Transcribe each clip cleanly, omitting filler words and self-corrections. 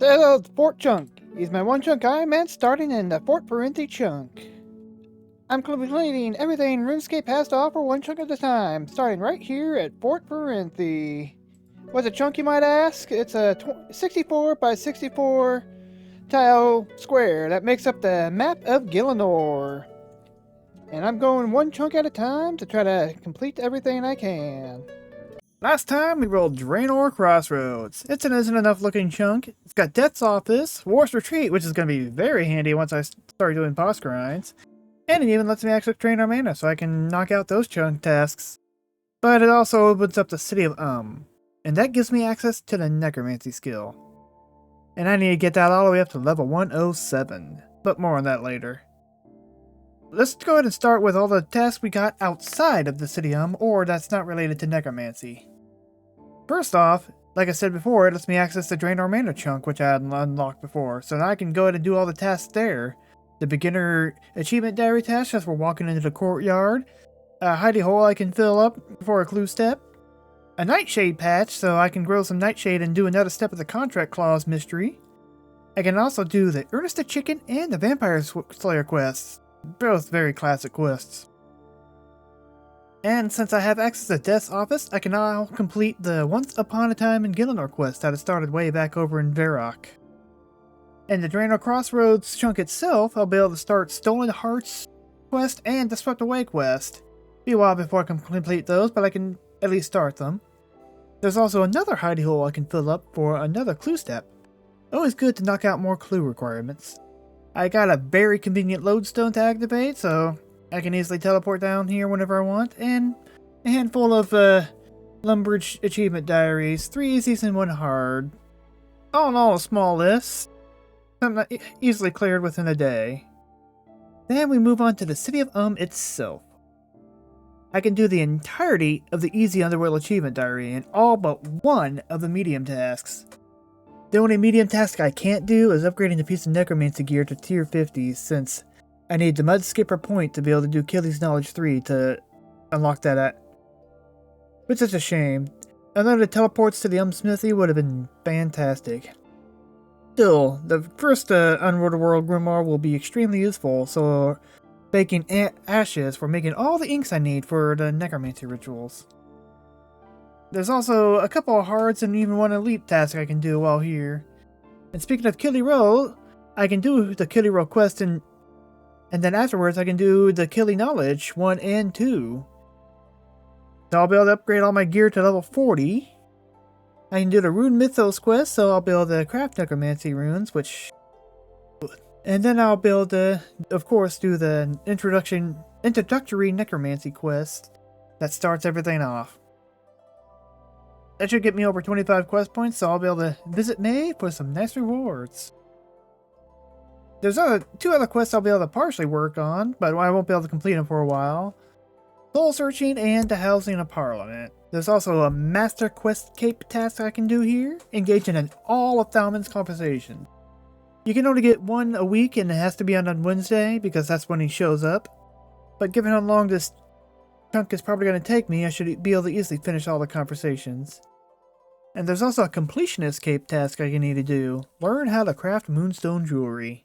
Hello, Fort Chunk. Use my one chunk Iron Man starting in the Fort Parenthi chunk. I'm completing everything RuneScape has to offer one chunk at a time, starting right here at Fort Parenthi. What's a chunk, you might ask? It's a 64 by 64 tile square that makes up the map of Gielinor. And I'm going one chunk at a time to try to complete everything I can. Last time we rolled Draenor Crossroads. It's an isn't enough looking chunk. It's got Death's Office, War's Retreat, which is going to be very handy once I start doing boss grinds. And it even lets me access Draenor mana so I can knock out those chunk tasks. But it also opens up the City of and that gives me access to the Necromancy skill. And I need to get that all the way up to level 107, but more on that later. Let's go ahead and start with all the tasks we got outside of the City or that's not related to Necromancy. First off, like I said before, it lets me access the Draenor Mana chunk, which I had unlocked before, so now I can go ahead and do all the tasks there. The beginner achievement diary task as we're walking into the courtyard, a hidey hole I can fill up before a clue step, a nightshade patch so I can grow some nightshade and do another step of the contract clause mystery. I can also do the Ernest the Chicken and the Vampire Slayer quests, both very classic quests. And since I have access to Death's Office, I can now complete the Once Upon a Time in Gielinor quest that I started way back over in Varrock. And the Draenor Crossroads chunk itself, I'll be able to start Stolen Hearts quest and the Swept Away quest. Be a while before I can complete those, but I can at least start them. There's also another hidey hole I can fill up for another clue step. Always good to knock out more clue requirements. I got a very convenient lodestone to activate, so I can easily teleport down here whenever I want, and a handful of Lumbridge achievement diaries, 3 easies and 1 hard. All in all, a small list. Something easily cleared within a day. Then we move on to the City of itself. I can do the entirety of the easy Underworld achievement diary and all but one of the medium tasks. The only medium task I can't do is upgrading the piece of Necromancy gear to tier 50 since I need the Mud Skipper point to be able to do Achilles Knowledge 3 to unlock that at. Which is a shame. Another teleports to the Smithy would have been fantastic. Still, the first Underworld Grimoire will be extremely useful, so baking ashes for making all the inks I need for the Necromancy rituals. There's also a couple of hards and even one elite task I can do while here. And speaking of Killy Row, I can do the Killy Row quest and then afterwards I can do the Killy Knowledge 1 and 2. So I'll be able to upgrade all my gear to level 40. I can do the Rune Mythos quest, so I'll be able to craft Necromancy runes, and then I'll be able to, of course, do the introductory Necromancy quest that starts everything off. That should get me over 25 quest points, so I'll be able to visit May for some nice rewards. There's 2 other quests I'll be able to partially work on, but I won't be able to complete them for a while. Soul Searching and the Housing of Parliament. There's also a Master Quest Cape task I can do here, engaging in all of Thalmon's conversation. You can only get 1 a week and it has to be on Wednesday because that's when he shows up. But given how long this chunk is probably going to take me, I should be able to easily finish all the conversations. And there's also a Completionist Cape task I need to do. Learn how to craft moonstone jewelry.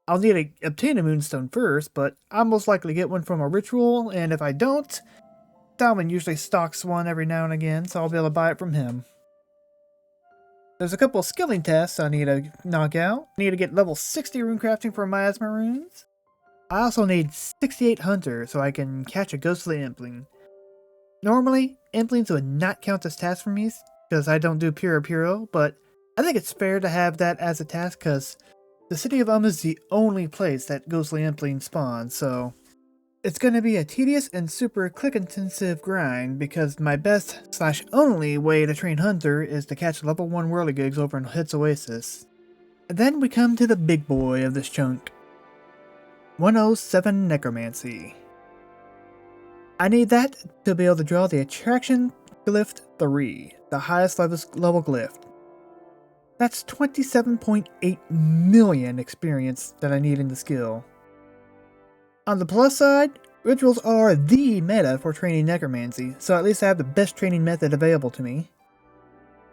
I'll need to obtain a moonstone first, but I'll most likely get one from a ritual, and if I don't, Thalmon usually stocks one every now and again, so I'll be able to buy it from him. There's a couple of skilling tests I need to knock out. I need to get level 60 rune crafting for miasma runes. I also need 68 hunter so I can catch a ghostly impling. Normally, implings would not count as tasks for me because I don't do Puro, but I think it's fair to have that as a task because the City of is the only place that ghostly impling spawns, so it's going to be a tedious and super click-intensive grind because my best/only way to train Hunter is to catch level 1 whirligigs over in Hit's Oasis. And then we come to the big boy of this chunk. 107 Necromancy. I need that to be able to draw the Attraction Glyph 3, the highest level glyph. That's 27.8 million experience that I need in the skill. On the plus side, rituals are the meta for training Necromancy, so at least I have the best training method available to me.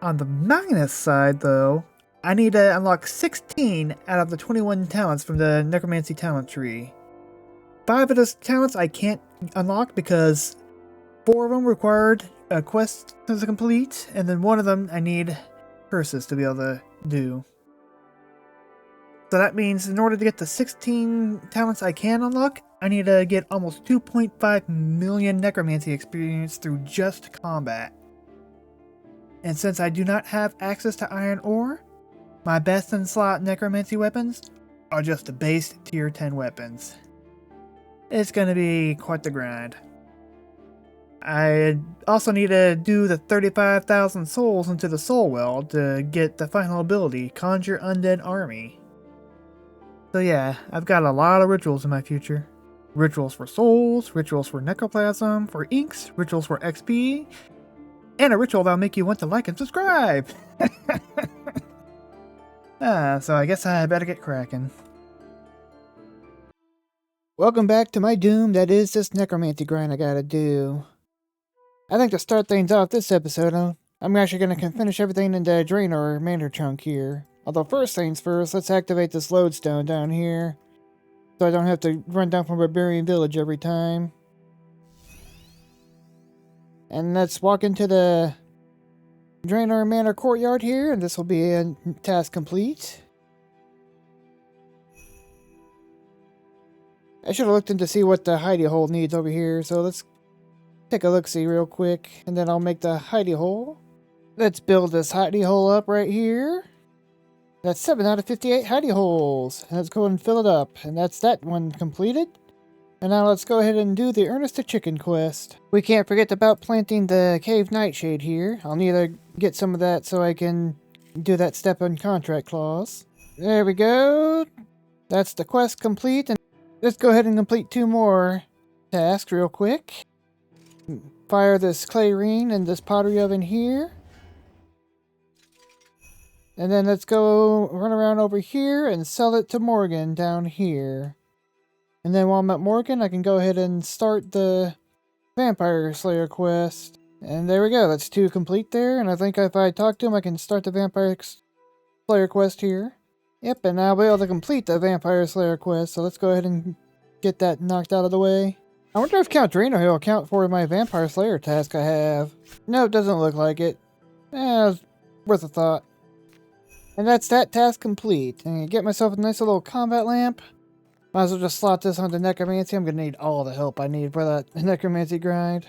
On the minus side though, I need to unlock 16 out of the 21 talents from the Necromancy talent tree. 5 of those talents I can't unlock because 4 of them required a quest to complete, and then 1 of them I need Croesus to be able to do. So that means in order to get the 16 talents I can unlock, I need to get almost 2.5 million Necromancy experience through just combat. And since I do not have access to iron ore, my best in slot Necromancy weapons are just the base tier 10 weapons. It's gonna be quite the grind. I also need to do the 35,000 souls into the soul well to get the final ability, Conjure Undead Army. So yeah, I've got a lot of rituals in my future. Rituals for souls, rituals for necroplasm, for inks, rituals for XP, and a ritual that'll make you want to like and subscribe! So I guess I better get cracking. Welcome back to my doom that is this necromancy grind I gotta do. I think to start things off this episode, I'm actually gonna finish everything in the Draenor Manor chunk here. Although first things first, let's activate this lodestone down here, so I don't have to run down from Barbarian Village every time. And let's walk into the Draenor Manor courtyard here, and this will be a task complete. I should have looked in to see what the hidey hole needs over here, so let's take a look-see real quick, and then I'll make the hidey hole. Let's build this hidey hole up right here. That's 7 out of 58 hidey holes. Let's go and fill it up, and that's that one completed. And now let's go ahead and do the Ernest the Chicken quest. We can't forget about planting the Cave Nightshade here. I'll need to get some of that so I can do that step on contract clause. There we go. That's the quest complete. And let's go ahead and complete 2 more tasks real quick. Fire this clay ring in this pottery oven here. And then let's go run around over here and sell it to Morgan down here. And then while I'm at Morgan, I can go ahead and start the Vampire Slayer quest. And there we go, that's 2 complete there. And I think if I talk to him, I can start the Vampire Slayer quest here. Yep, and I'll be able to complete the Vampire Slayer quest. So let's go ahead and get that knocked out of the way. I wonder if Count Draenor will account for my Vampire Slayer task I have. No, it doesn't look like it. It's worth a thought. And that's that task complete. And get myself a nice little combat lamp. Might as well just slot this onto Necromancy. I'm going to need all the help I need for that Necromancy grind.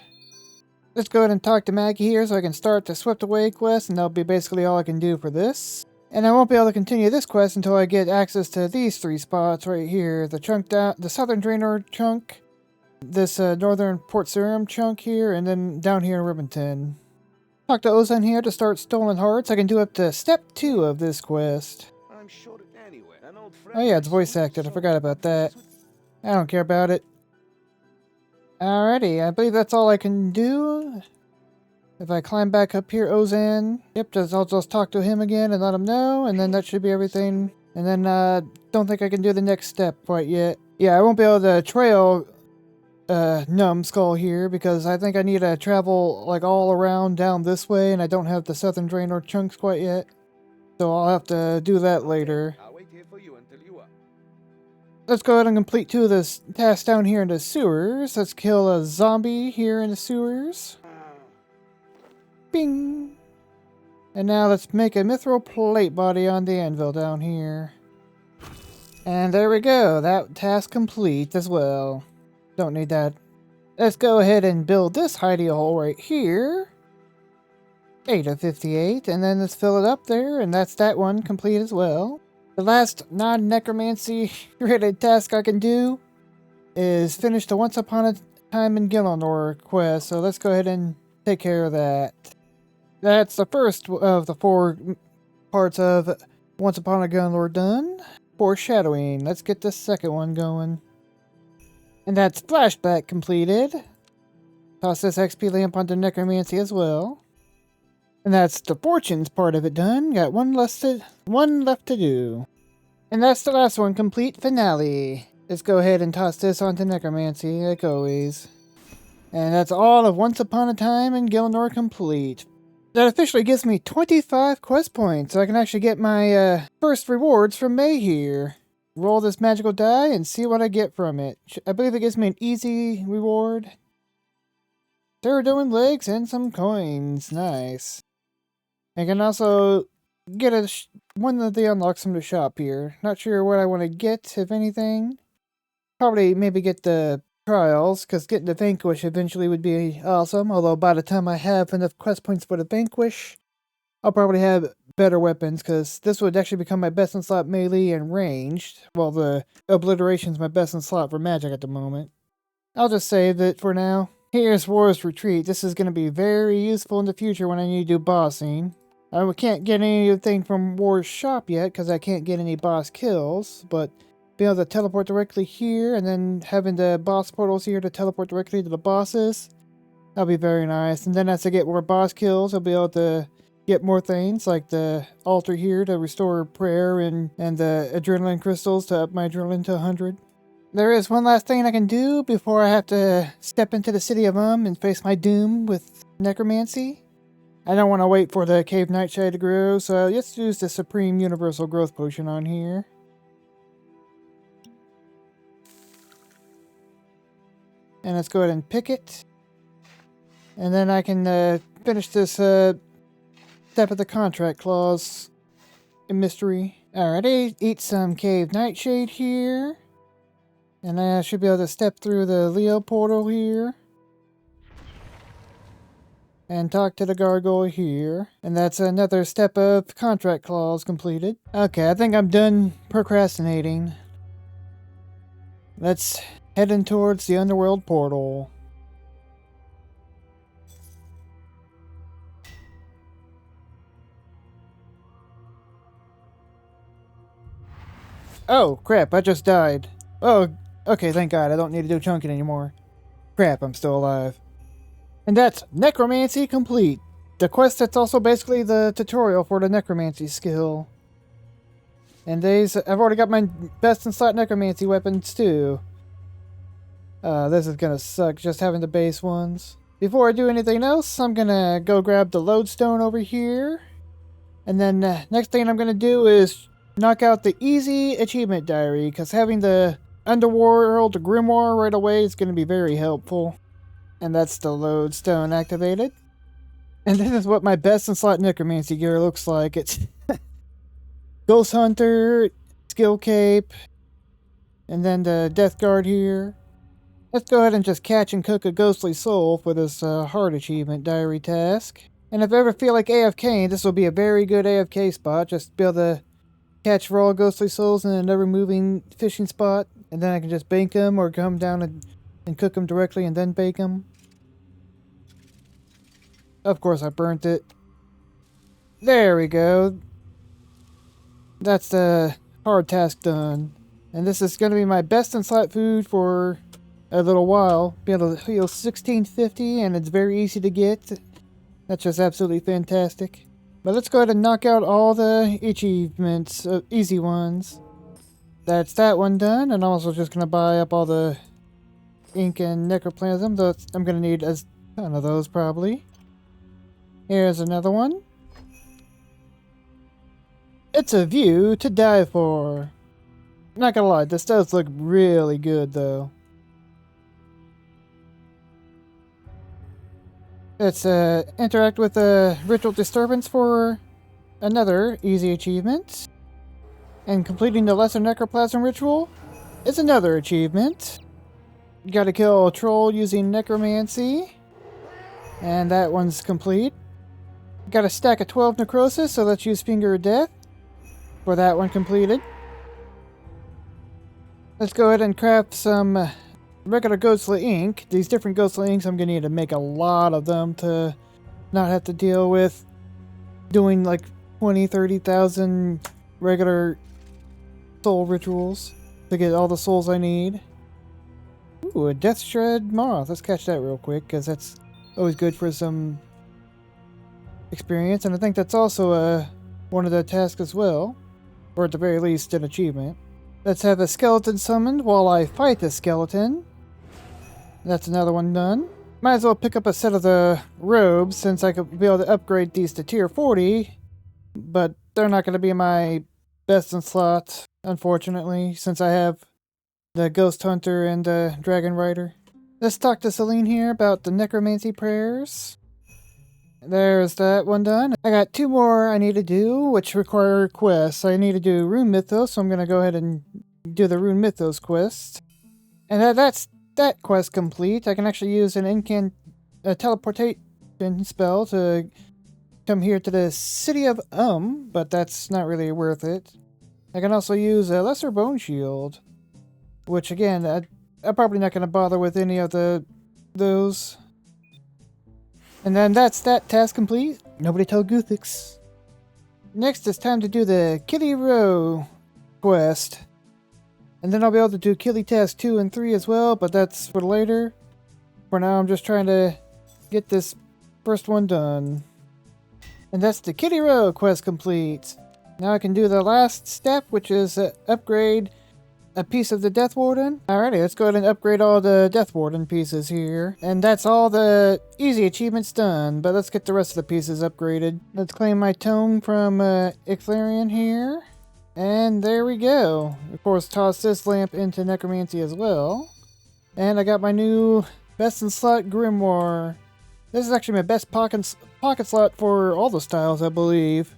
Let's go ahead and talk to Maggie here so I can start the Swept Away quest, and that'll be basically all I can do for this. And I won't be able to continue this quest until I get access to these 3 spots right here. The chunk down, the Southern Draenor chunk, this Northern Port Sarim chunk here, and then down here in Ribbenton. Talk to Ozan here to start Stolen Hearts. I can do up to step 2 of this quest. I'm sure anyway. Oh yeah, it's voice acted. I forgot about that. I don't care about it. Alrighty, I believe that's all I can do. If I climb back up here, Ozan. Yep, I'll just talk to him again and let him know, and then that should be everything. And then, don't think I can do the next step quite yet. Yeah, I won't be able to trail, Numbskull here, because I think I need to travel, like, all around down this way, and I don't have the Southern Draenor chunks quite yet. So I'll have to do that later. I'll wait here for you until you are. Let's go ahead and complete 2 of the tasks down here in the sewers. Let's kill a zombie here in the sewers. Bing! And now let's make a mithril plate body on the anvil down here. And there we go. That task complete as well. Don't need that. Let's go ahead and build this hidey hole right here. 8 of 58. And then let's fill it up there. And that's that one complete as well. The last non-necromancy related task I can do is finish the Once Upon a Time in Gielinor quest. So let's go ahead and take care of that. That's the first of the 4 parts of Once Upon a Gielinor done. Foreshadowing. Let's get the second one going. And that's Flashback completed. Toss this XP lamp onto Necromancy as well. And that's the Fortunes part of it done. Got one left to do. And that's the last one complete, finale. Let's go ahead and toss this onto Necromancy, like always. And that's all of Once Upon a Time in Gielinor complete. That officially gives me 25 quest points, so I can actually get my first rewards from May here. Roll this magical die and see what I get from it. I believe it gives me an easy reward. Pterodon legs and some coins. Nice. I can also get one of the unlocks from the shop here. Not sure what I want to get, if anything. Probably maybe get the trials, because getting the Vanquish eventually would be awesome. Although by the time I have enough quest points for the Vanquish, I'll probably have better weapons, because this would actually become my best in slot melee and ranged, while the Obliteration's my best in slot for magic at the moment. I'll just save it for now. Here's War's Retreat. This is going to be very useful in the future when I need to do bossing. I can't get anything from War's shop yet, because I can't get any boss kills, but being able to teleport directly here, and then having the boss portals here to teleport directly to the bosses, that'll be very nice. And then as I get more boss kills, I'll be able to get more things, like the altar here to restore prayer, and the adrenaline crystals to up my adrenaline to 100. There is one last thing I can do before I have to step into the City of and face my doom with Necromancy. I don't want to wait for the Cave Nightshade to grow, so let's use the Supreme Universal Growth Potion on here. And let's go ahead and pick it. And then I can finish this step of the contract clause in mystery. Alrighty, eat some Cave Nightshade here. And I should be able to step through the Leo portal here. And talk to the gargoyle here. And that's another step of contract clause completed. Okay, I think I'm done procrastinating. Let's head in towards the underworld portal. Oh, crap, I just died. Oh, okay, thank God, I don't need to do chunking anymore. Crap, I'm still alive. And that's Necromancy complete. The quest that's also basically the tutorial for the Necromancy skill. And I've already got my best in slot Necromancy weapons too. This is gonna suck, just having the base ones. Before I do anything else, I'm gonna go grab the lodestone over here. And then next thing I'm gonna do is knock out the easy achievement diary, because having the Underworld Grimoire right away is gonna be very helpful. And that's the lodestone activated. And this is what my best in slot Necromancy gear looks like. It's Ghost Hunter, Skill Cape, and then the Death Guard here. Let's go ahead and just catch and cook a ghostly soul for this hard achievement diary task. And if I ever feel like AFKing, this will be a very good AFK spot. Just be able to catch raw ghostly souls in a never moving fishing spot. And then I can just bake them or come down and cook them directly and then bake them. Of course I burnt it. There we go. That's the hard task done. And this is going to be my best in slot food for a little while. Be able to heal 1650, and it's very easy to get. That's just absolutely fantastic. But let's go ahead and knock out all the achievements, easy ones. That's that one done, and I'm also just going to buy up all the ink and necroplasm. Though I'm going to need a ton of those probably. Here's another one. It's a view to die for. Not gonna lie, this does look really good though. Let's interact with a ritual disturbance for another easy achievement. And completing the lesser necroplasm ritual is another achievement. You gotta kill a troll using necromancy. And that one's complete. Got a stack of 12 necrosis, so let's use Finger of Death for that one completed. Let's go ahead and craft some regular ghostly ink. These different ghostly inks, I'm going to need to make a lot of them to not have to deal with doing like 20, 30,000 regular soul rituals to get all the souls I need. Ooh, a Death Shred Moth. Let's catch that real quick, because that's always good for some experience. And I think that's also one of the tasks as well. Or at the very least, an achievement. Let's have a skeleton summoned while I fight the skeleton. That's another one done. Might as well pick up a set of the robes since I could be able to upgrade these to tier 40. But they're not going to be my best in slot, unfortunately, since I have the Ghost Hunter and the Dragon Rider. Let's talk to Celine here about the Necromancy prayers. There's that one done. I got 2 more I need to do, which require quests. I need to do Rune Mythos, so I'm going to go ahead and do the Rune Mythos quest. And that's that quest complete. I can actually use a teleportation spell to come here to the City of but that's not really worth it. I can also use a Lesser Bone Shield, which again, I'm probably not going to bother with any of those. And then that's that task complete. Nobody told Guthix. Next, it's time to do the Killy Row quest. And then I'll be able to do Killy Task 2 and 3 as well, but that's for later. For now, I'm just trying to get this first one done. And that's the Killy Row quest complete. Now I can do the last step, which is upgrade a piece of the Death Warden. Alrighty, let's go ahead and upgrade all the Death Warden pieces here. And that's all the easy achievements done, but let's get the rest of the pieces upgraded. Let's claim my tome from Ixlarian here. And there we go. Of course, toss this lamp into Necromancy as well. And I got my new best in slot Grimoire. This is actually my best pocket slot for all the styles, I believe.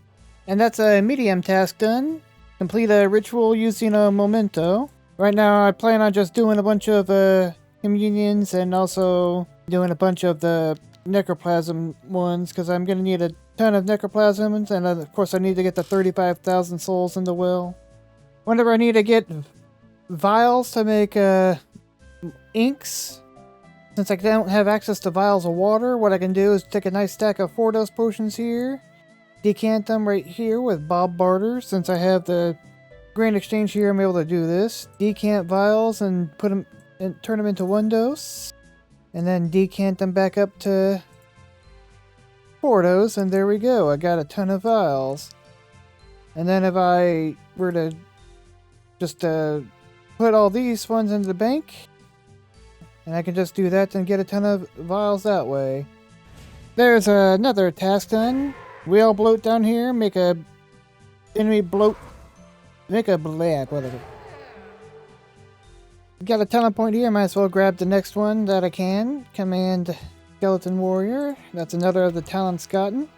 And that's a medium task done. Complete a ritual using a memento. Right now I plan on just doing a bunch of communions and also doing a bunch of the necroplasm ones because I'm going to need a ton of necroplasms, and of course I need to get the 35,000 souls in the well. Whenever I need to get vials to make inks, since I don't have access to vials of water, what I can do is take a nice stack of 4-dose potions here, decant them right here with Bob Barter. Since I have the Grand Exchange here, I'm able to do this. Decant vials and put them and turn them into 1 dose, and then decant them back up to 4-dose, and there we go. I got a ton of vials. And then if I were to just put all these ones into the bank, and I can just do that and get a ton of vials that way. There's another task done. Whale bloat down here. Make a enemy bloat. Make a black, whatever. Got a talent point here. Might as well grab the next one that I can. Command Skeleton Warrior. That's another of the talents gotten.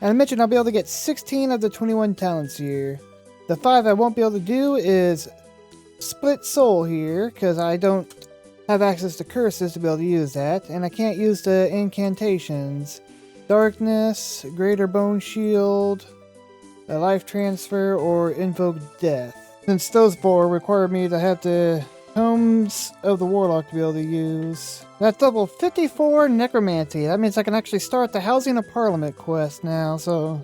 And I mentioned I'll be able to get 16 of the 21 talents here. The 5 I won't be able to do is Split Soul here, because I don't have access to curses to be able to use that, and I can't use the incantations. Darkness, Greater Bone Shield, a Life Transfer, or Invoke Death. Since those 4 require me to have the Tomes of the Warlock to be able to use. That's level 54 Necromancy. That means I can actually start the Housing of Parliament quest now,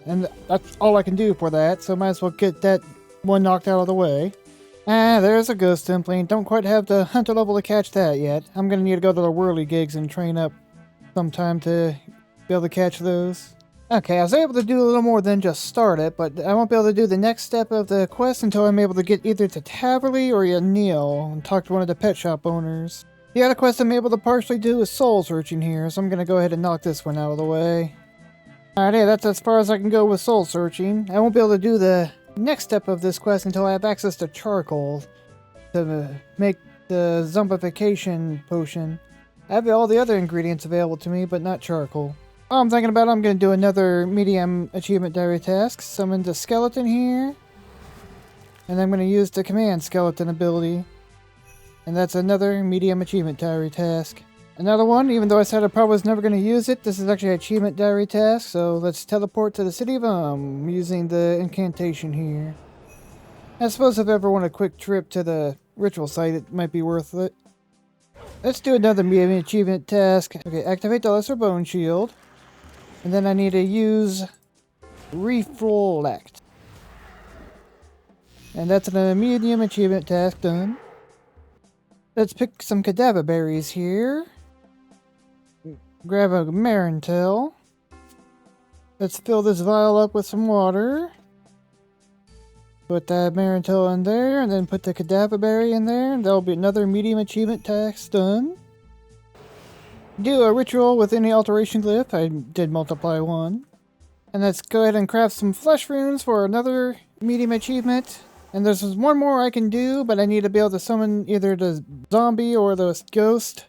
and that's all I can do for that, so might as well get that one knocked out of the way. Ah, there's a Ghost Templing. Don't quite have the Hunter level to catch that yet. I'm gonna need to go to the Whirly Gigs and train up sometime to be able to catch those. Okay, I was able to do a little more than just start it, but I won't be able to do the next step of the quest until I'm able to get either to Taverley or Neil and talk to one of the pet shop owners. The other quest I'm able to partially do is soul searching here, so I'm gonna go ahead and knock this one out of the way. Alright, yeah, that's as far as I can go with soul searching. I won't be able to do the next step of this quest until I have access to charcoal to make the zombification potion. I have all the other ingredients available to me, but not charcoal. All I'm thinking about, I'm going to do another medium achievement diary task. Summon the skeleton here. And I'm going to use the command skeleton ability. And that's another medium achievement diary task. Another one, even though I said I probably was never going to use it, this is actually an achievement diary task, so let's teleport to the City of using the incantation here. I suppose if I ever want a quick trip to the ritual site, it might be worth it. Let's do another medium achievement task. Okay, activate the Lesser Bone Shield. And then I need to use Reflect. And that's a medium achievement task done. Let's pick some cadaver berries here. Grab a Marintel. Let's fill this vial up with some water. Put that Marintel in there, and then put the cadaver berry in there, and that'll be another medium achievement task done. do a ritual with any alteration glyph. I did multiply 1. And let's go ahead and craft some flesh runes for another medium achievement. And there's one more I can do, but I need to be able to summon either the zombie or the ghost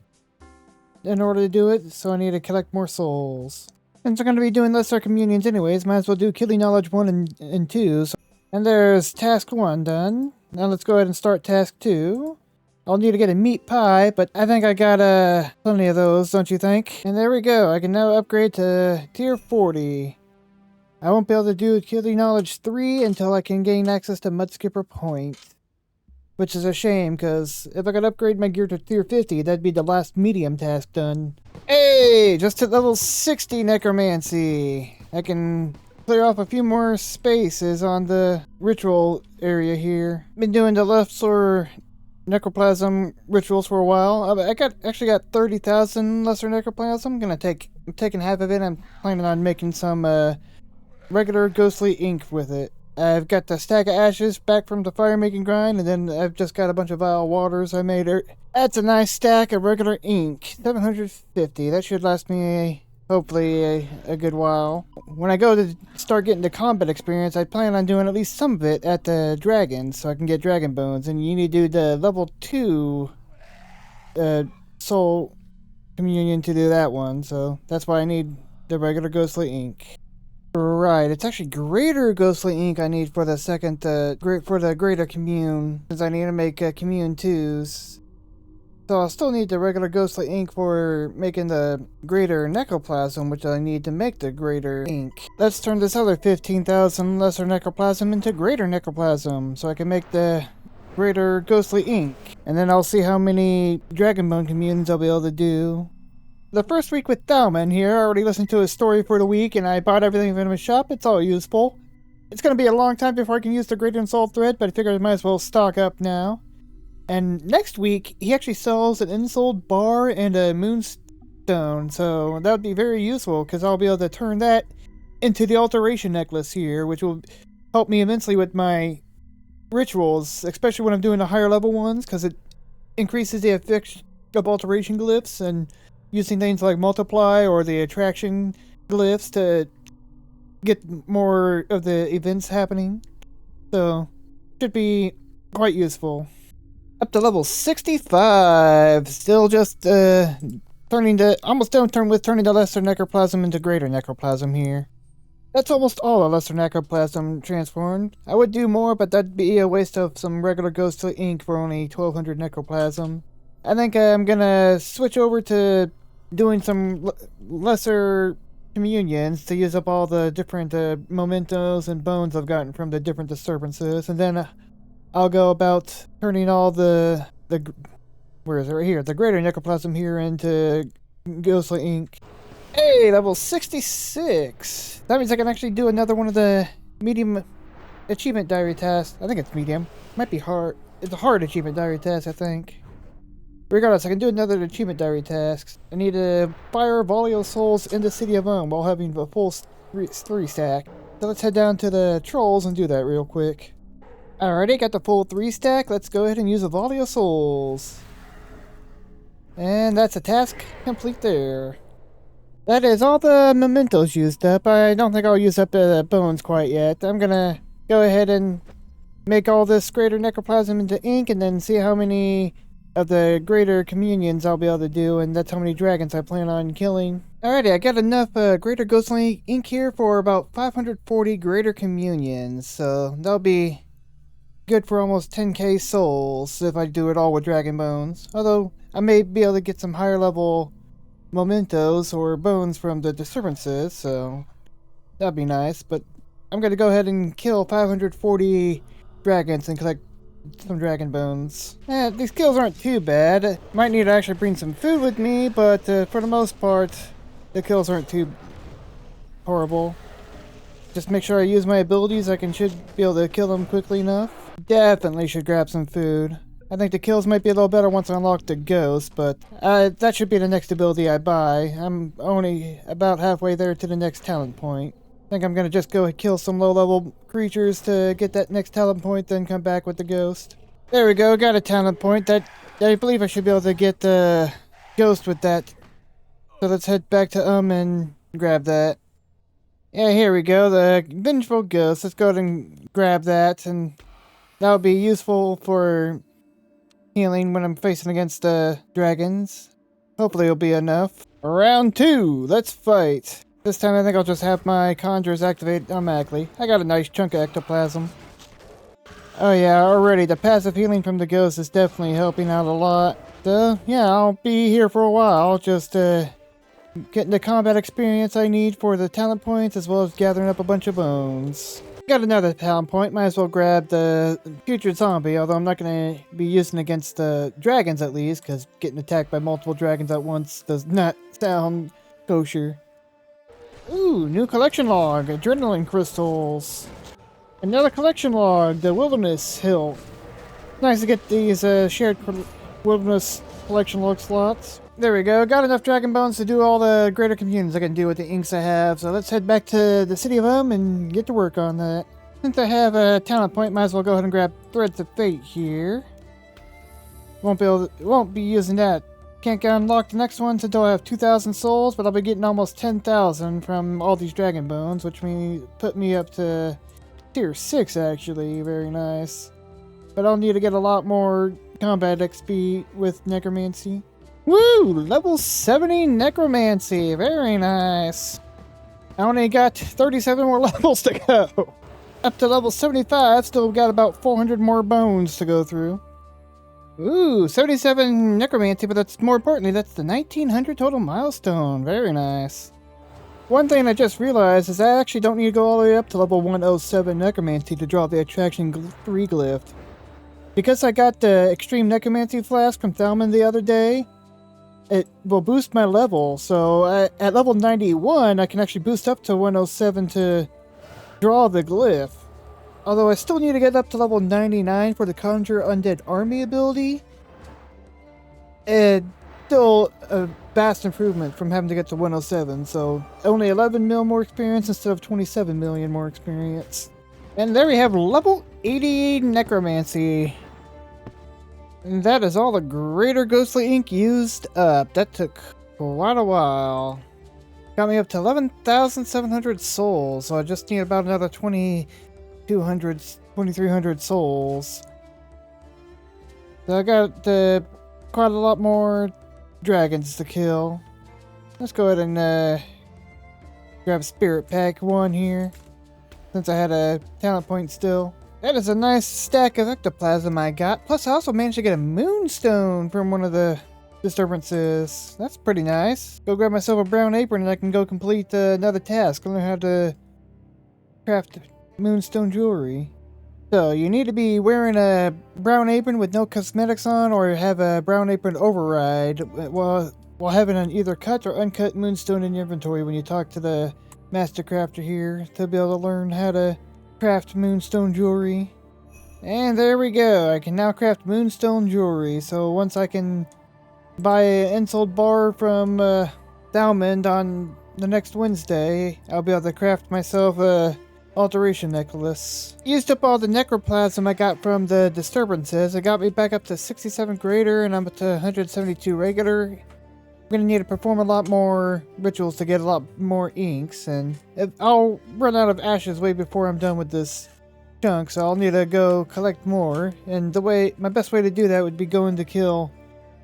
in order to do it, so I need to collect more souls. Since I'm going to be doing lesser communions anyways, might as well do Killing Knowledge 1 and 2. And there's task 1 done. Now let's go ahead and start task 2. I'll need to get a meat pie, but I think I got plenty of those, don't you think? And there we go, I can now upgrade to tier 40. I won't be able to do Killing Knowledge 3 until I can gain access to Mudskipper Point. Which is a shame, because if I could upgrade my gear to tier 50, that'd be the last medium task done. Hey! Just hit level 60 Necromancy! I can clear off a few more spaces on the ritual area here. Been doing the lesser necroplasm rituals for a while. I actually got 30,000 lesser necroplasm. I'm taking half of it. I'm planning on making some regular ghostly ink with it. I've got the stack of ashes back from the fire making grind, and then I've just got a bunch of vile waters I made. That's a nice stack of regular ink. 750. That should last me hopefully a good while. When I go to start getting the combat experience, I plan on doing at least some of it at the dragon, so I can get dragon bones. And you need to do the level 2 soul communion to do that one, so that's why I need the regular ghostly ink. Right, it's actually greater ghostly ink I need for the second, for the greater commune, since I need to make commune 2s. So I'll still need the regular ghostly ink for making the greater necroplasm, which I need to make the greater ink. Let's turn this other 15,000 lesser necroplasm into greater necroplasm, so I can make the greater ghostly ink. And then I'll see how many dragonbone communes I'll be able to do. The first week with Thalman here, I already listened to his story for the week, and I bought everything from his shop. It's all useful. It's going to be a long time before I can use the Greater Soul Thread, but I figured I might as well stock up now. And next week, he actually sells an insold bar and a moonstone, so that would be very useful, because I'll be able to turn that into the alteration necklace here, which will help me immensely with my rituals, especially when I'm doing the higher level ones, because it increases the effect of alteration glyphs, and using things like multiply or the attraction glyphs to get more of the events happening. So, should be quite useful. Up to level 65! Still just almost done with turning the lesser necroplasm into greater necroplasm here. That's almost all the lesser necroplasm transformed. I would do more, but that'd be a waste of some regular ghostly ink for only 1200 necroplasm. I think I'm gonna switch over to doing some lesser communions to use up all the different mementos and bones I've gotten from the different disturbances, and then I'll go about turning all the where is it? Right here, the greater necroplasm here into ghostly ink. Hey, level 66! That means I can actually do another one of the medium achievement diary tasks. I think it's medium. Might be hard. It's a hard achievement diary task, I think. Regardless, I can do another achievement diary task. I need to fire volley of souls in the City of Senntisten while having a full 3 stack. So let's head down to the trolls and do that real quick. Alrighty, got the full 3 stack. Let's go ahead and use a volley of souls. And that's a task complete there. That is all the mementos used up. I don't think I'll use up the bones quite yet. I'm gonna go ahead and make all this greater necroplasm into ink and then see how many of the greater communions I'll be able to do, and that's how many dragons I plan on killing. Alrighty, I got enough greater ghostly ink here for about 540 greater communions, so that'll be good for almost 10k souls if I do it all with dragon bones. Although, I may be able to get some higher level mementos or bones from the disturbances, so that'd be nice, but I'm gonna go ahead and kill 540 dragons and collect some dragon bones. These kills aren't too bad. Might need to actually bring some food with me, but for the most part, the kills aren't too horrible. Just make sure I use my abilities. Should be able to kill them quickly enough. Definitely should grab some food. I think the kills might be a little better once I unlock the ghost, but that should be the next ability I buy. I'm only about halfway there to the next talent point. I think I'm gonna just go kill some low-level creatures to get that next talent point, then come back with the ghost. There we go, got a talent point. I believe I should be able to get the ghost with that So let's head back to and grab that. Yeah, here we go. The Vengeful Ghost. Let's go ahead and grab that, and that would be useful for healing when I'm facing against dragons. Hopefully it'll be enough. Round 2. Let's fight. This time I think I'll just have my conjures activate automatically. I got a nice chunk of ectoplasm. Oh yeah, already the passive healing from the ghost is definitely helping out a lot. So yeah, I'll be here for a while, just getting the combat experience I need for the talent points, as well as gathering up a bunch of bones. Got another talent point, might as well grab the Putrid Zombie, although I'm not going to be using against the dragons at least, because getting attacked by multiple dragons at once does not sound kosher. Ooh, new collection log, Adrenaline Crystals. Another collection log, the Wilderness Hill. Nice to get these shared Wilderness collection log slots. There we go, got enough dragon bones to do all the greater communions I can do with the inks I have, so let's head back to the City of and get to work on that. Since I have a talent point, might as well go ahead and grab Threads of Fate here. Won't be using that. Can't get unlocked the next ones until I have 2,000 souls, but I'll be getting almost 10,000 from all these dragon bones, which means put me up to tier 6 actually, very nice. But I'll need to get a lot more combat XP with Necromancy. Woo! Level 70 Necromancy, very nice. I only got 37 more levels to go. Up to level 75, still got about 400 more bones to go through. Ooh, 77 Necromancy, but that's more importantly, that's the 1900 total milestone, very nice. One thing I just realized is I actually don't need to go all the way up to level 107 Necromancy to draw the Attraction 3 glyph. Because I got the Extreme Necromancy Flask from Thalman the other day, it will boost my level, so at level 91 I can actually boost up to 107 to draw the glyph. Although I still need to get up to level 99 for the Conjure Undead Army ability. It's still a vast improvement from having to get to 107, so only 11 mil more experience instead of 27 million more experience. And there we have level 80 Necromancy. And that is all the Greater Ghostly Ink used up. That took quite a while. Got me up to 11,700 souls, so I just need about another 2,300 souls. So I got quite a lot more dragons to kill. Let's go ahead and grab Spirit Pack 1 here, since I had a talent point still. That is a nice stack of ectoplasm I got. Plus, I also managed to get a moonstone from one of the disturbances. That's pretty nice. Go grab myself a brown apron and I can go complete another task. Learn how to craft moonstone jewelry. So, you need to be wearing a brown apron with no cosmetics on, or have a brown apron override while having an either cut or uncut moonstone in your inventory when you talk to the master crafter here to be able to learn how to craft moonstone jewelry. And there we go, I can now craft moonstone jewelry. So once I can buy an Ensold bar from Thalman on the next Wednesday, I'll be able to craft myself a alteration necklace. Used up all the necroplasm I got from the disturbances. It got me back up to 67 greater and I'm up to 172 regular. I'm gonna need to perform a lot more rituals to get a lot more inks, and I'll run out of ashes way before I'm done with this chunk, so I'll need to go collect more. And my best way to do that would be going to kill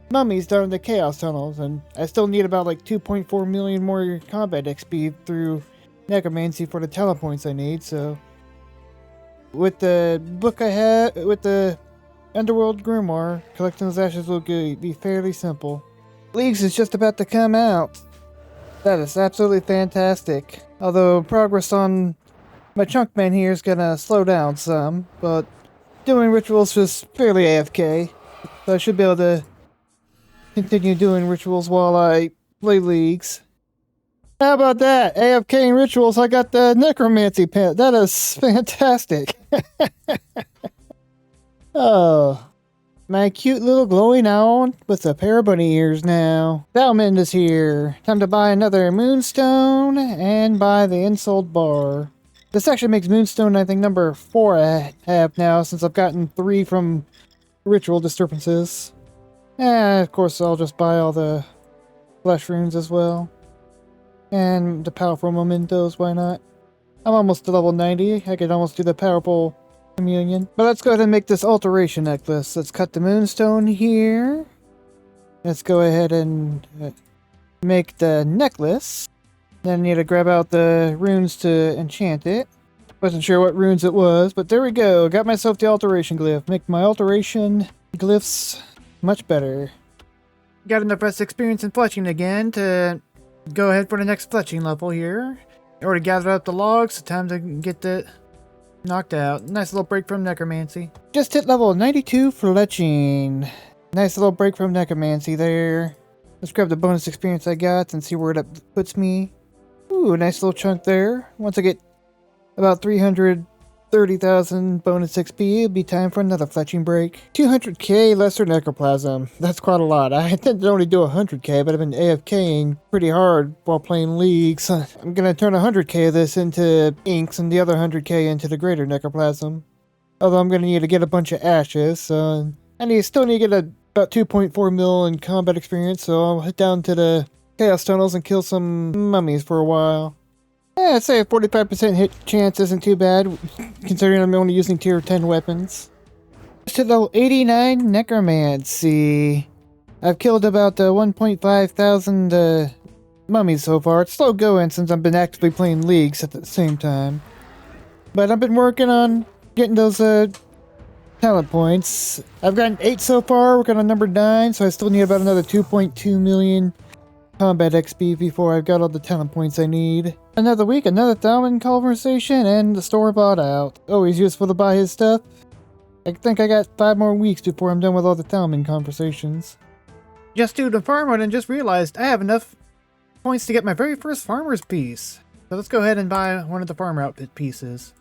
mummies down in the chaos tunnels, and I still need about like 2.4 million more combat XP through Necromancy for the talent points I need. So with the book I have, with the Underworld Grimoire, collecting those ashes will be fairly simple. Leagues is just about to come out. That is absolutely fantastic. Although progress on my chuknmen here is gonna slow down some, but doing rituals is fairly AFK. So I should be able to continue doing rituals while I play leagues. How about that? AFK and rituals, I got the Necromancy pet. That is fantastic. Oh. My cute little glowing owl with a pair of bunny ears now. Thalman is here. Time to buy another moonstone and buy the Ensold bar. This actually makes moonstone, I think, number 4 I have now, since I've gotten 3 from ritual disturbances. Of course, I'll just buy all the flesh runes as well. And the powerful mementos, why not? I'm almost to level 90. I could almost do the powerful communion. But let's go ahead and make this alteration necklace. Let's cut the moonstone here. Let's go ahead and make the necklace. Then I need to grab out the runes to enchant it. Wasn't sure what runes it was, but there we go. Got myself the alteration glyph. Make my alteration glyphs much better. Got enough rest experience in fletching again to go ahead for the next fletching level here. Already gathered up the logs, so time to get that knocked out. Nice little break from Necromancy. Just hit level 92 fletching. Nice little break from Necromancy there. Let's grab the bonus experience I got and see where that puts me. Ooh, nice little chunk there. Once I get about 330,000 bonus XP, it'll be time for another fletching break. 200k lesser necroplasm. That's quite a lot. I intend to only do 100k, but I've been AFKing pretty hard while playing leagues. I'm gonna turn 100k of this into inks and the other 100k into the greater necroplasm. Although I'm gonna need to get a bunch of ashes, so I still need to get about 2.4 mil in combat experience, so I'll head down to the chaos tunnels and kill some mummies for a while. Yeah, I'd say a 45% hit chance isn't too bad, considering I'm only using tier 10 weapons. To level 89 Necromancy. I've killed about 1.5 thousand mummies so far. It's slow going since I've been actively playing leagues at the same time. But I've been working on getting those talent points. I've gotten 8 so far, working on number 9, so I still need about another 2.2 million combat XP before I've got all the talent points I need. Another week, another Thalman conversation, and the store bought out. Always useful to buy his stuff. I think I got 5 more weeks before I'm done with all the Thalman conversations. Just doing the farm run and just realized I have enough points to get my very first farmer's piece. So let's go ahead and buy one of the farmer outfit pieces.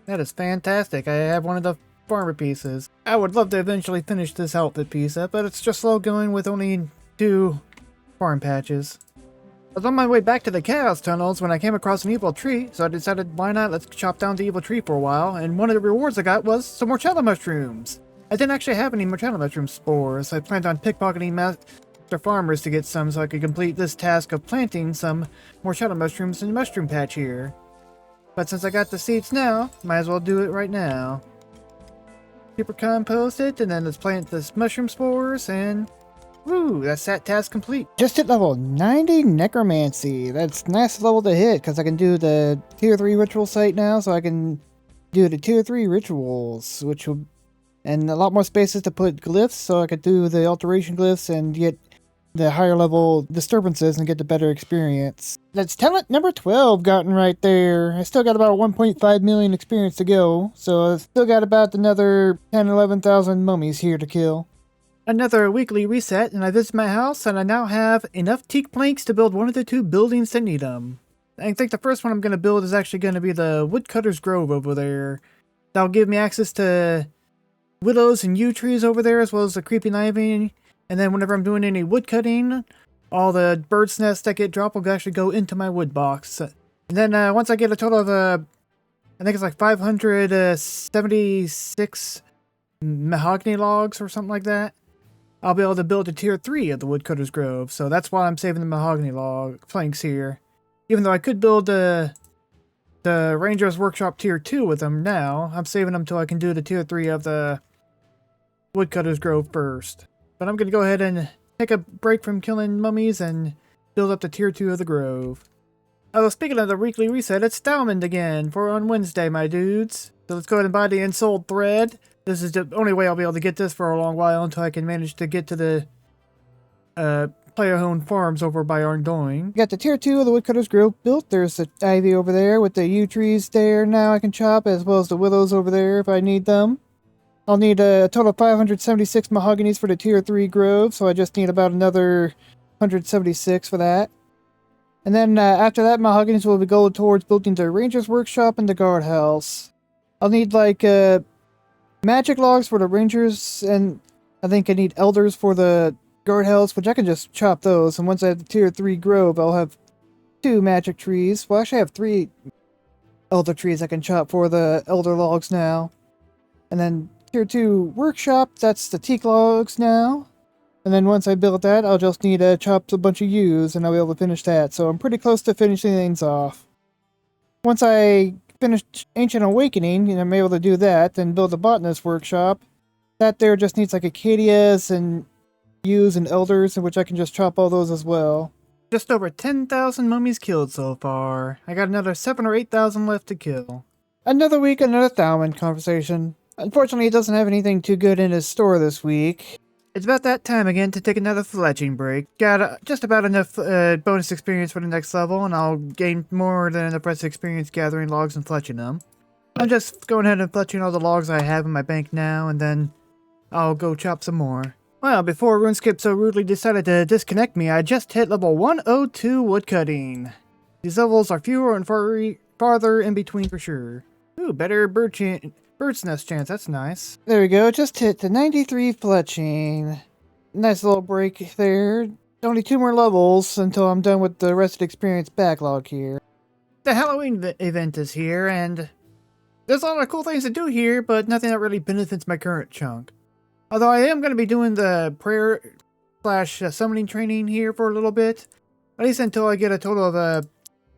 That is fantastic. I have one of the farmer pieces. I would love to eventually finish this outfit piece up, but it's just slow going with only 2 farm patches. I was on my way back to the chaos tunnels when I came across an evil tree, so I decided why not, let's chop down the evil tree for a while, and one of the rewards I got was some morchella mushrooms. I didn't actually have any morchella mushroom spores. I planned on pickpocketing master farmers to get some so I could complete this task of planting some morchella mushrooms in the mushroom patch here. But since I got the seeds now, might as well do it right now. Super compost it, and then let's plant this mushroom spores, and woo, that's that task complete. Just hit level 90 Necromancy. That's a nice level to hit, because I can do the tier 3 ritual site now, so I can do the tier 3 rituals, which will, and a lot more spaces to put glyphs, so I could do the alteration glyphs and get the higher level disturbances and get the better experience. That's talent number 12 gotten right there. I still got about 1.5 million experience to go, so I've still got about another 10,000-11,000 mummies here to kill. Another weekly reset, and I visit my house, and I now have enough teak planks to build one of the 2 buildings that need them. I think the first one I'm going to build is actually going to be the Woodcutter's Grove over there. That'll give me access to willows and yew trees over there, as well as the creeping ivy. And then whenever I'm doing any wood cutting, all the bird's nests that get dropped will actually go into my wood box. And then once I get a total of, I think it's like 576 mahogany logs or something like that, I'll be able to build a tier 3 of the Woodcutter's Grove. So that's why I'm saving the mahogany log planks here. Even though I could build the Ranger's Workshop tier 2 with them now, I'm saving them till I can do the tier 3 of the Woodcutter's Grove first. But I'm going to go ahead and take a break from killing mummies and build up the tier 2 of the Grove. Oh, speaking of the weekly reset, it's Thalman again for on Wednesday, my dudes. So let's go ahead and buy the Ensouled Thread. This is the only way I'll be able to get this for a long while until I can manage to get to the player-owned farms over by Arndoin. Got the tier 2 of the Woodcutter's Grove built. There's the ivy over there with the yew trees there now I can chop, as well as the willows over there if I need them. I'll need a total of 576 mahoganies for the tier 3 grove, so I just need about another 176 for that. And then after that, mahoganies will be going towards building the Ranger's Workshop and the Guardhouse. I'll need like magic logs for the Rangers, and I think I need elders for the Guardhouse, which I can just chop those. And once I have the tier 3 grove, I'll have 2 magic trees. Well, actually I have 3 elder trees I can chop for the elder logs now. And then tier 2 workshop, that's the teak logs now. And then once I build that, I'll just need to chop a bunch of yews and I'll be able to finish that. So I'm pretty close to finishing things off. Once I finish Ancient Awakening and I'm able to do that, then build a botanist workshop. That there just needs like Acadias and yews and elders, in which I can just chop all those as well. Just over 10,000 mummies killed so far. I got another 7 or 8,000 left to kill. Another week, another Thalman conversation. Unfortunately, it doesn't have anything too good in his store this week. It's about that time again to take another fletching break. Got just about enough bonus experience for the next level, and I'll gain more than enough rest experience gathering logs and fletching them. I'm just going ahead and fletching all the logs I have in my bank now, and then I'll go chop some more. Well, before RuneScape so rudely decided to disconnect me, I just hit level 102 woodcutting. These levels are fewer and farther in between for sure. Ooh, better bird's nest chance, that's nice. There we go, just hit the 93 fletching. Nice little break there. Only 2 more levels until I'm done with the rest of the experience backlog here. The Halloween event is here, and there's a lot of cool things to do here, but nothing that really benefits my current chunk. Although I am going to be doing the prayer / summoning training here for a little bit. At least until I get a total of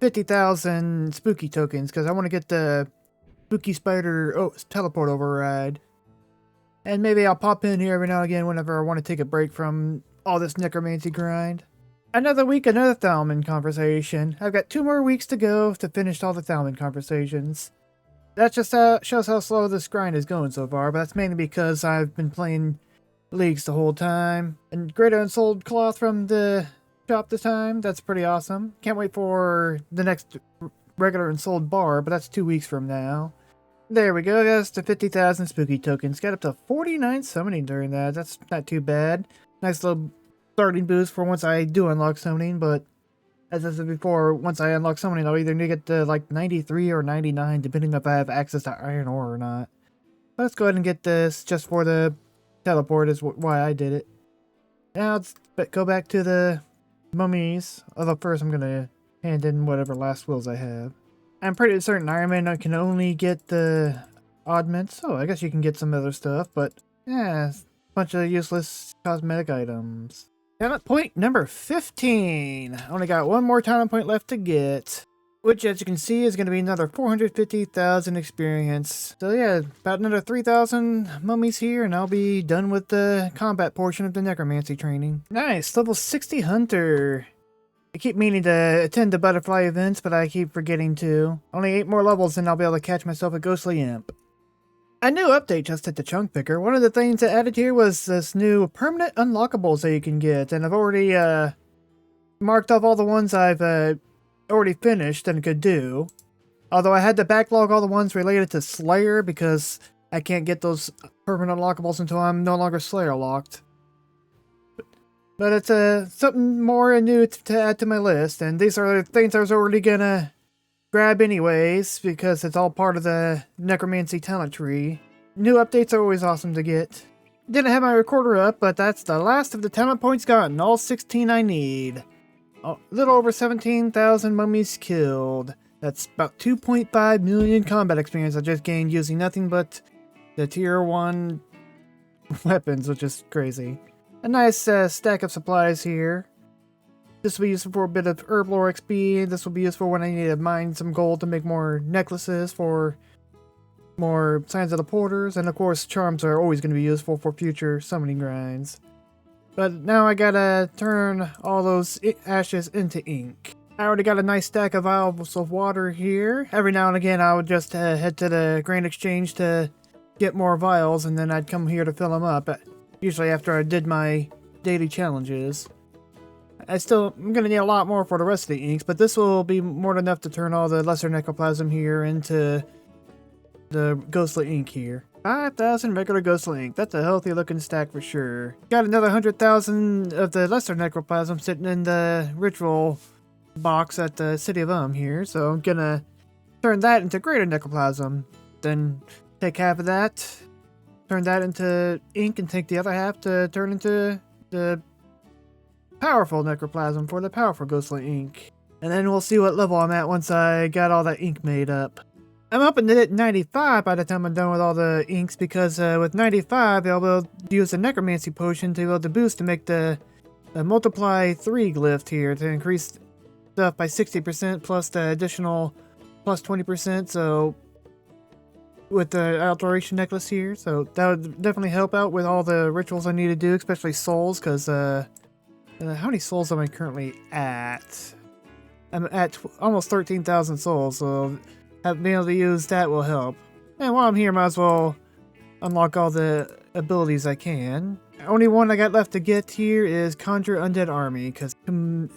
50,000 spooky tokens, because I want to get the spooky spider teleport override. And maybe I'll pop in here every now and again whenever I want to take a break from all this necromancy grind. Another week, another Thalman conversation. I've got 2 more weeks to go to finish all the Thalman conversations. That just shows how slow this grind is going so far, but that's mainly because I've been playing leagues the whole time. And greater unsold cloth from the shop this time, that's pretty awesome. Can't wait for the next regular unsold bar, but that's 2 weeks from now. There we go, that's the 50,000 spooky tokens. Got up to 49 summoning during that, that's not too bad. Nice little starting boost for once I do unlock summoning, but as I said before, once I unlock summoning, I'll either need to get to like 93 or 99, depending if I have access to iron ore or not. But let's go ahead and get this just for the teleport is why I did it. Now let's go back to the mummies. Although first I'm going to hand in whatever last wills I have. I'm pretty certain Iron Man I can only get the oddments. Oh, I guess you can get some other stuff, but yeah, a bunch of useless cosmetic items. Talent point number 15. Only got 1 more talent point left to get, which as you can see is going to be another 450,000 experience. So yeah, about another 3,000 mummies here and I'll be done with the combat portion of the necromancy training. Nice, level 60 hunter. I keep meaning to attend the butterfly events, but I keep forgetting to. Only 8 more levels and I'll be able to catch myself a ghostly imp. A new update just hit the chunk picker. One of the things that added here was this new permanent unlockables that you can get, and I've already marked off all the ones I've already finished and could do. Although I had to backlog all the ones related to Slayer because I can't get those permanent unlockables until I'm no longer Slayer locked. But it's something more new to add to my list, and these are the things I was already gonna grab anyways, because it's all part of the necromancy talent tree. New updates are always awesome to get. Didn't have my recorder up, but that's the last of the talent points gotten, all 16 I need. A little over 17,000 mummies killed. That's about 2.5 million combat experience I just gained using nothing but the tier 1 weapons, which is crazy. A nice stack of supplies here. This will be useful for a bit of herb lore XP. This will be useful when I need to mine some gold to make more necklaces for more signs of the porters. And of course, charms are always going to be useful for future summoning grinds. But now I gotta turn all those ashes into ink. I already got a nice stack of vials of water here. Every now and again, I would just head to the grain exchange to get more vials, and then I'd come here to fill them up. Usually after I did my daily challenges. I'm going to need a lot more for the rest of the inks, but this will be more than enough to turn all the lesser necroplasm here into the ghostly ink here. 5,000 regular ghostly ink. That's a healthy looking stack for sure. Got another 100,000 of the lesser necroplasm sitting in the ritual box at the City of here, so I'm going to turn that into greater necroplasm. Then take half of that, turn that into ink, and take the other half to turn into the powerful necroplasm for the powerful ghostly ink. And then we'll see what level I'm at once I got all that ink made up. I'm hoping to hit 95 by the time I'm done with all the inks, because with 95 I'll be able to use the Necromancy potion to be able to boost to make the multiply 3 glyph here to increase stuff by 60% plus the additional plus 20%. So with the alteration necklace here, so that would definitely help out with all the rituals I need to do, especially souls, because how many souls am I currently at? I'm at almost 13,000 souls, so being able to use that will help. And while I'm here, might as well unlock all the abilities I can. Only one I got left to get here is Conjure Undead Army, because,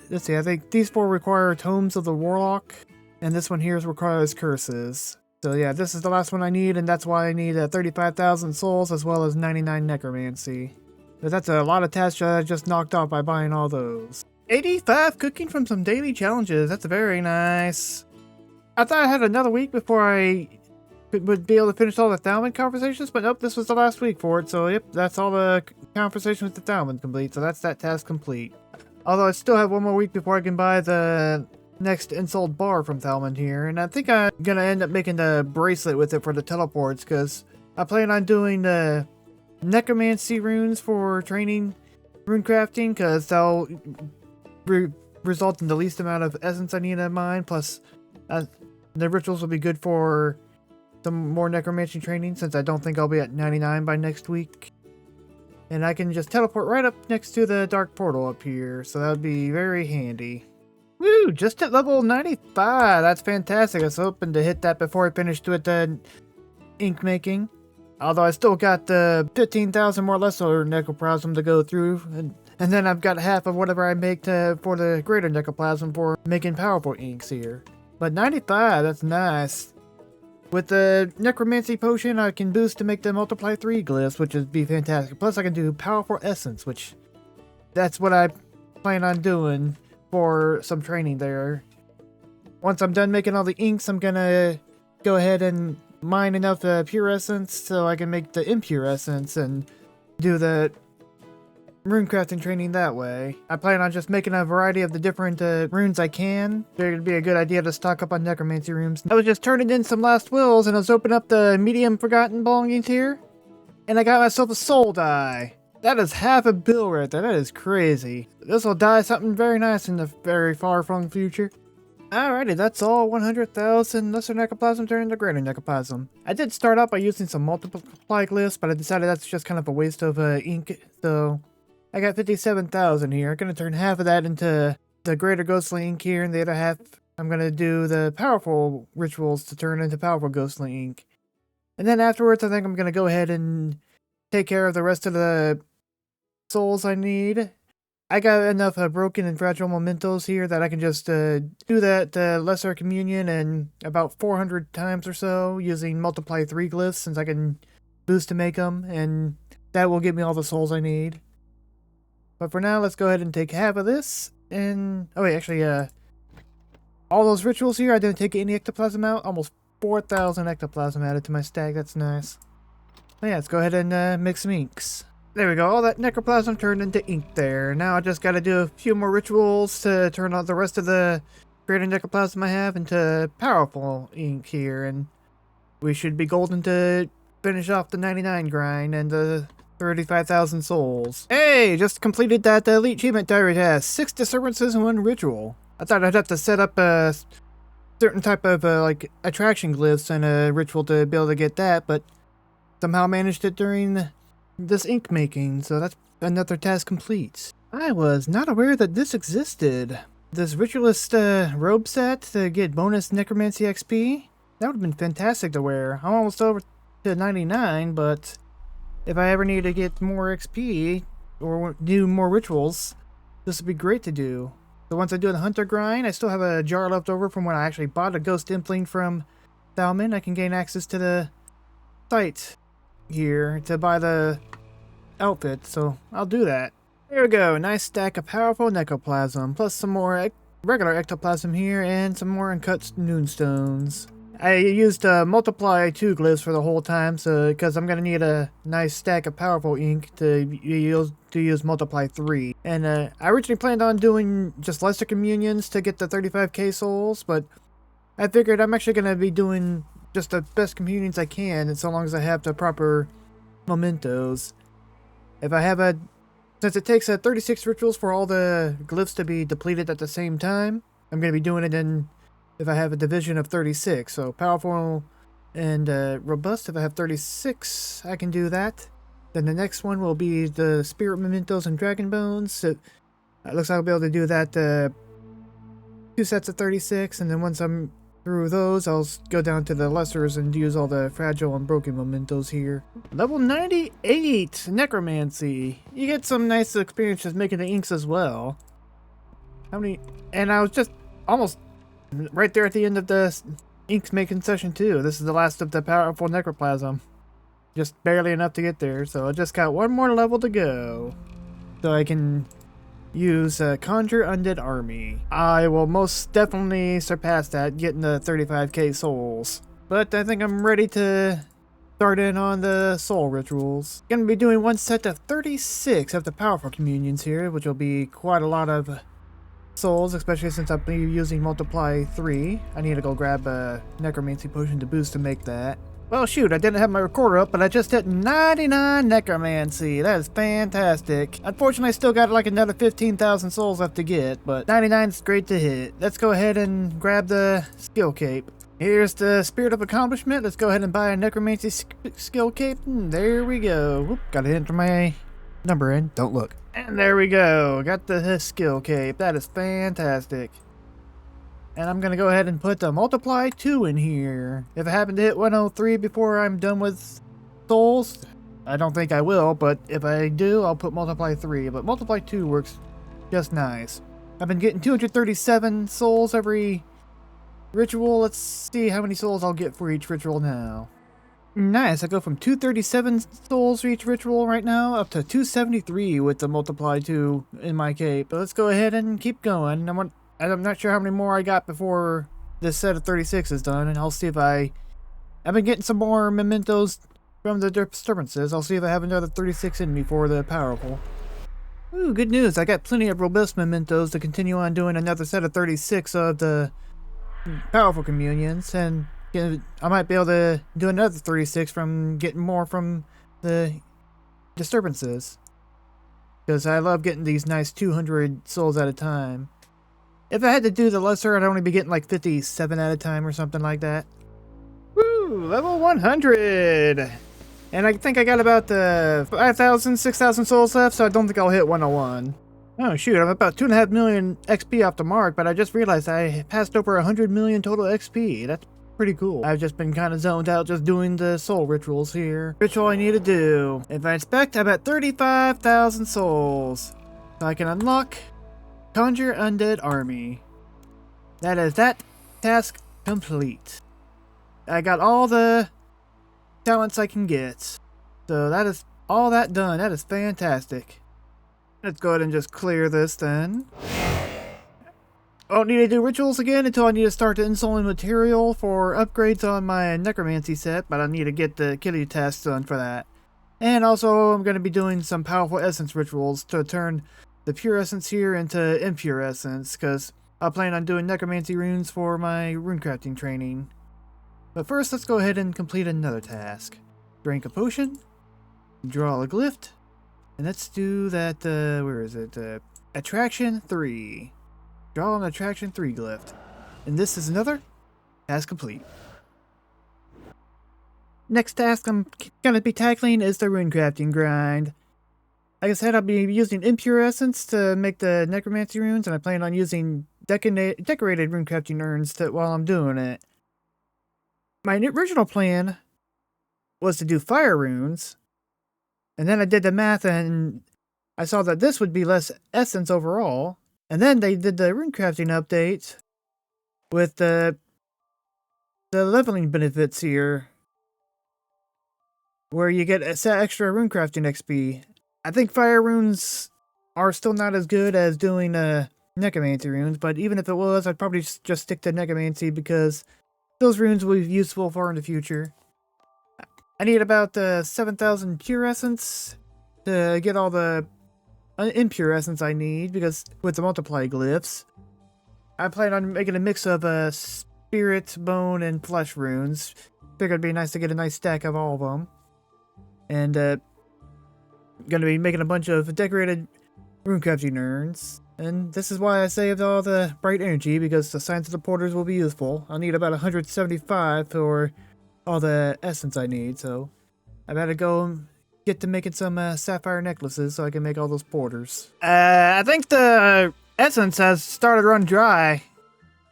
let's see, I think these 4 require Tomes of the Warlock, and this one here requires Curses. So yeah, this is the last one I need, and that's why I need 35,000 souls as well as 99 Necromancy. But that's a lot of tasks I just knocked off by buying all those. 85 cooking from some daily challenges, that's very nice. I thought I had another week before I would be able to finish all the Thalmud conversations, but nope, this was the last week for it, so yep, that's all the conversations with the Thalmud complete, so that's that task complete. Although I still have one more week before I can buy the next Ensouled Bar from Thalmud here, and I think I'm gonna end up making the bracelet with it for the teleports, because I plan on doing the Necromancy runes for training rune crafting, because they'll result in the least amount of essence I need in mine, plus the rituals will be good for some more Necromancy training, since I don't think I'll be at 99 by next week. And I can just teleport right up next to the Dark Portal up here, so that would be very handy. Woo! Just at level 95! That's fantastic. I was hoping to hit that before I finished with the ink making. Although I still got the 15,000 more lesser necroplasm to go through, and then I've got half of whatever I make for the greater necroplasm for making powerful inks here. But 95, that's nice. With the Necromancy potion, I can boost to make the multiply 3 glyphs, which would be fantastic. Plus I can do powerful essence, which that's what I plan on doing for some training there. Once I'm done making all the inks, I'm gonna go ahead and mine enough pure essence so I can make the impure essence and do the runecrafting training that way. I plan on just making a variety of the different runes I can. It'd be a good idea to stock up on Necromancy runes. I was just turning in some last wills and I was opening up the medium forgotten belongings here, and I got myself a soul die. That is half a bill right there. That is crazy. This will die something very nice in the very far flung future. Alrighty, that's all 100,000 lesser necroplasm turned into greater necroplasm. I did start out by using some multiply glyphs, but I decided that's just kind of a waste of ink, so I got 57,000 here. I'm going to turn half of that into the greater ghostly ink here, and the other half I'm going to do the powerful rituals to turn into powerful ghostly ink. And then afterwards I think I'm going to go ahead and take care of the rest of the souls I need. I got enough broken and fragile mementos here that I can just do that lesser communion and about 400 times or so using multiply 3 glyphs, since I can boost to make them, and that will give me all the souls I need. But for now, let's go ahead and take half of this, and oh wait, actually all those rituals here, I didn't take any ectoplasm out. Almost 4,000 ectoplasm added to my stack. That's nice. So yeah, let's go ahead and mix some inks. There we go, all that necroplasm turned into ink there. Now I just gotta do a few more rituals to turn out the rest of the greater necroplasm I have into powerful ink here, and we should be golden to finish off the 99 grind and the 35,000 souls. Hey, just completed that elite achievement diary task. 6 disturbances in 1 ritual. I thought I'd have to set up a certain type of like attraction glyphs and a ritual to be able to get that, but somehow managed it during this ink making, so that's another task complete. I was not aware that this existed. This ritualist robe set to get bonus necromancy XP? That would have been fantastic to wear. I'm almost over to 99, but if I ever need to get more XP or do more rituals, this would be great to do. So once I do the hunter grind, I still have a jar left over from when I actually bought a ghost impling from Thalmud. I can gain access to the site here to buy the outfit, so I'll do that. There we go, nice stack of powerful necroplasm, plus some more regular ectoplasm here, and some more uncut noonstones. I used multiply 2 glyphs for the whole time, so because I'm gonna need a nice stack of powerful ink to use multiply 3. And I originally planned on doing just lesser communions to get the 35k souls, but I figured I'm actually gonna be doing just the best communions I can, and so long as I have the proper mementos. If I have a... Since it takes 36 rituals for all the glyphs to be depleted at the same time, I'm going to be doing it in... If I have a division of 36. So powerful and robust. If I have 36, I can do that. Then the next one will be the Spirit Mementos and Dragon Bones. So it looks like I'll be able to do that 2 sets of 36, and then once I'm through those, I'll go down to the lessers and use all the fragile and broken mementos here. Level 98 Necromancy. You get some nice experiences making the inks as well. How many? And I was just almost right there at the end of the inks making session too. This is the last of the powerful necroplasm. Just barely enough to get there, so I just got one more level to go. So I can use Conjure Undead Army. I will most definitely surpass that, getting the 35k souls. But I think I'm ready to start in on the soul rituals. Gonna be doing one set of 36 of the powerful communions here, which will be quite a lot of souls, especially since I'll be using multiply 3. I need to go grab a necromancy potion to boost to make that. Well, shoot, I didn't have my recorder up, but I just hit 99 necromancy. That is fantastic. Unfortunately, I still got like another 15,000 souls left to get, but 99 is great to hit. Let's go ahead and grab the skill cape. Here's the Spirit of Accomplishment. Let's go ahead and buy a necromancy skill cape. And there we go. Whoop, gotta enter my number in. Don't look. And there we go. Got the skill cape. That is fantastic. And I'm going to go ahead and put the multiply 2 in here. If I happen to hit 103 before I'm done with souls, I don't think I will, but if I do, I'll put multiply 3. But multiply 2 works just nice. I've been getting 237 souls every ritual. Let's see how many souls I'll get for each ritual now. Nice, I go from 237 souls for each ritual right now up to 273 with the multiply 2 in my cape. But let's go ahead and keep going. I'm not sure how many more I got before this set of 36 is done, and I'll see if I've been getting some more mementos from the disturbances. I'll see if I have another 36 in me for the powerful. Ooh, good news. I got plenty of robust mementos to continue on doing another set of 36 of the powerful communions, and I might be able to do another 36 from getting more from the disturbances. Because I love getting these nice 200 souls at a time. If I had to do the lesser, I'd only be getting like 57 at a time or something like that. Woo! Level 100! And I think I got about 5,000, 6,000 souls left, so I don't think I'll hit 101. Oh shoot, I'm about 2.5 million XP off the mark, but I just realized I passed over 100 million total XP. That's pretty cool. I've just been kind of zoned out just doing the soul rituals here. Ritual I need to do. If I inspect, I'm at 35,000 souls. So I can unlock Conjure Undead Army. That is that task complete. I got all the talents I can get. So that is all that done. That is fantastic. Let's go ahead and just clear this then. I don't need to do rituals again until I need to start installing material for upgrades on my necromancy set, but I need to get the kitty tasks done for that. And also I'm going to be doing some powerful essence rituals to turn the pure essence here into impure essence, because I plan on doing necromancy runes for my runecrafting training. But first, let's go ahead and complete another task. Drink a potion, draw a glyph, and let's do that, where is it? Attraction 3. Draw an Attraction 3 glyph. And this is another task complete. Next task I'm going to be tackling is the runecrafting grind. Like I said, I'll be using impure essence to make the necromancy runes, and I plan on using decorated runecrafting urns while I'm doing it. My original plan was to do fire runes, and then I did the math and I saw that this would be less essence overall, and then they did the runecrafting update with the leveling benefits here, where you get extra runecrafting XP. I think fire runes are still not as good as doing necromancy runes, but even if it was, I'd probably just stick to necromancy because those runes will be useful for in the future. I need about 7,000 pure essence to get all the impure essence I need, because with the multiply glyphs, I plan on making a mix of spirit, bone, and flesh runes. Figured it'd be nice to get a nice stack of all of them. And going to be making a bunch of decorated runecrafting urns. And this is why I saved all the bright energy, because the signs of the porters will be useful. I'll need about 175 for all the essence I need, so I better go get to making some sapphire necklaces so I can make all those porters. I think the essence has started to run dry.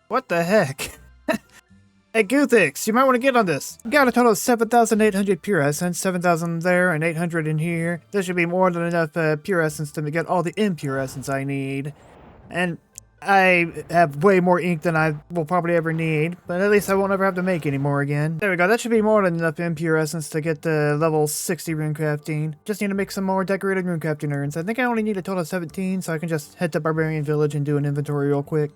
What the heck? Hey, Guthix, you might want to get on this. Got a total of 7,800 pure essence, 7,000 there and 800 in here. This should be more than enough pure essence to get all the impure essence I need. And I have way more ink than I will probably ever need, but at least I won't ever have to make any more again. There we go, that should be more than enough impure essence to get the level 60 runecrafting. Just need to make some more decorated runecrafting urns. I think I only need a total of 17, so I can just head to Barbarian Village and do an inventory real quick.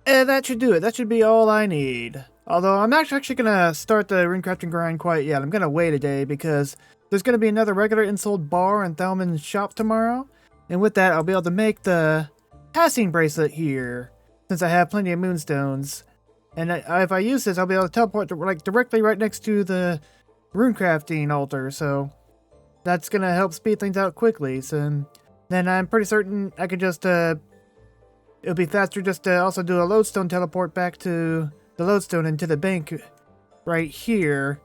And that should do it. That should be all I need. Although I'm not actually going to start the runecrafting grind quite yet. I'm going to wait a day because there's going to be another regular insold bar in Thalman's shop tomorrow. And with that, I'll be able to make the passing bracelet here, since I have plenty of moonstones. And if I use this, I'll be able to teleport directly right next to the runecrafting altar. So that's going to help speed things out quickly. So then I'm pretty certain I could just... it'll be faster just to also do a lodestone teleport back to the lodestone into the bank right here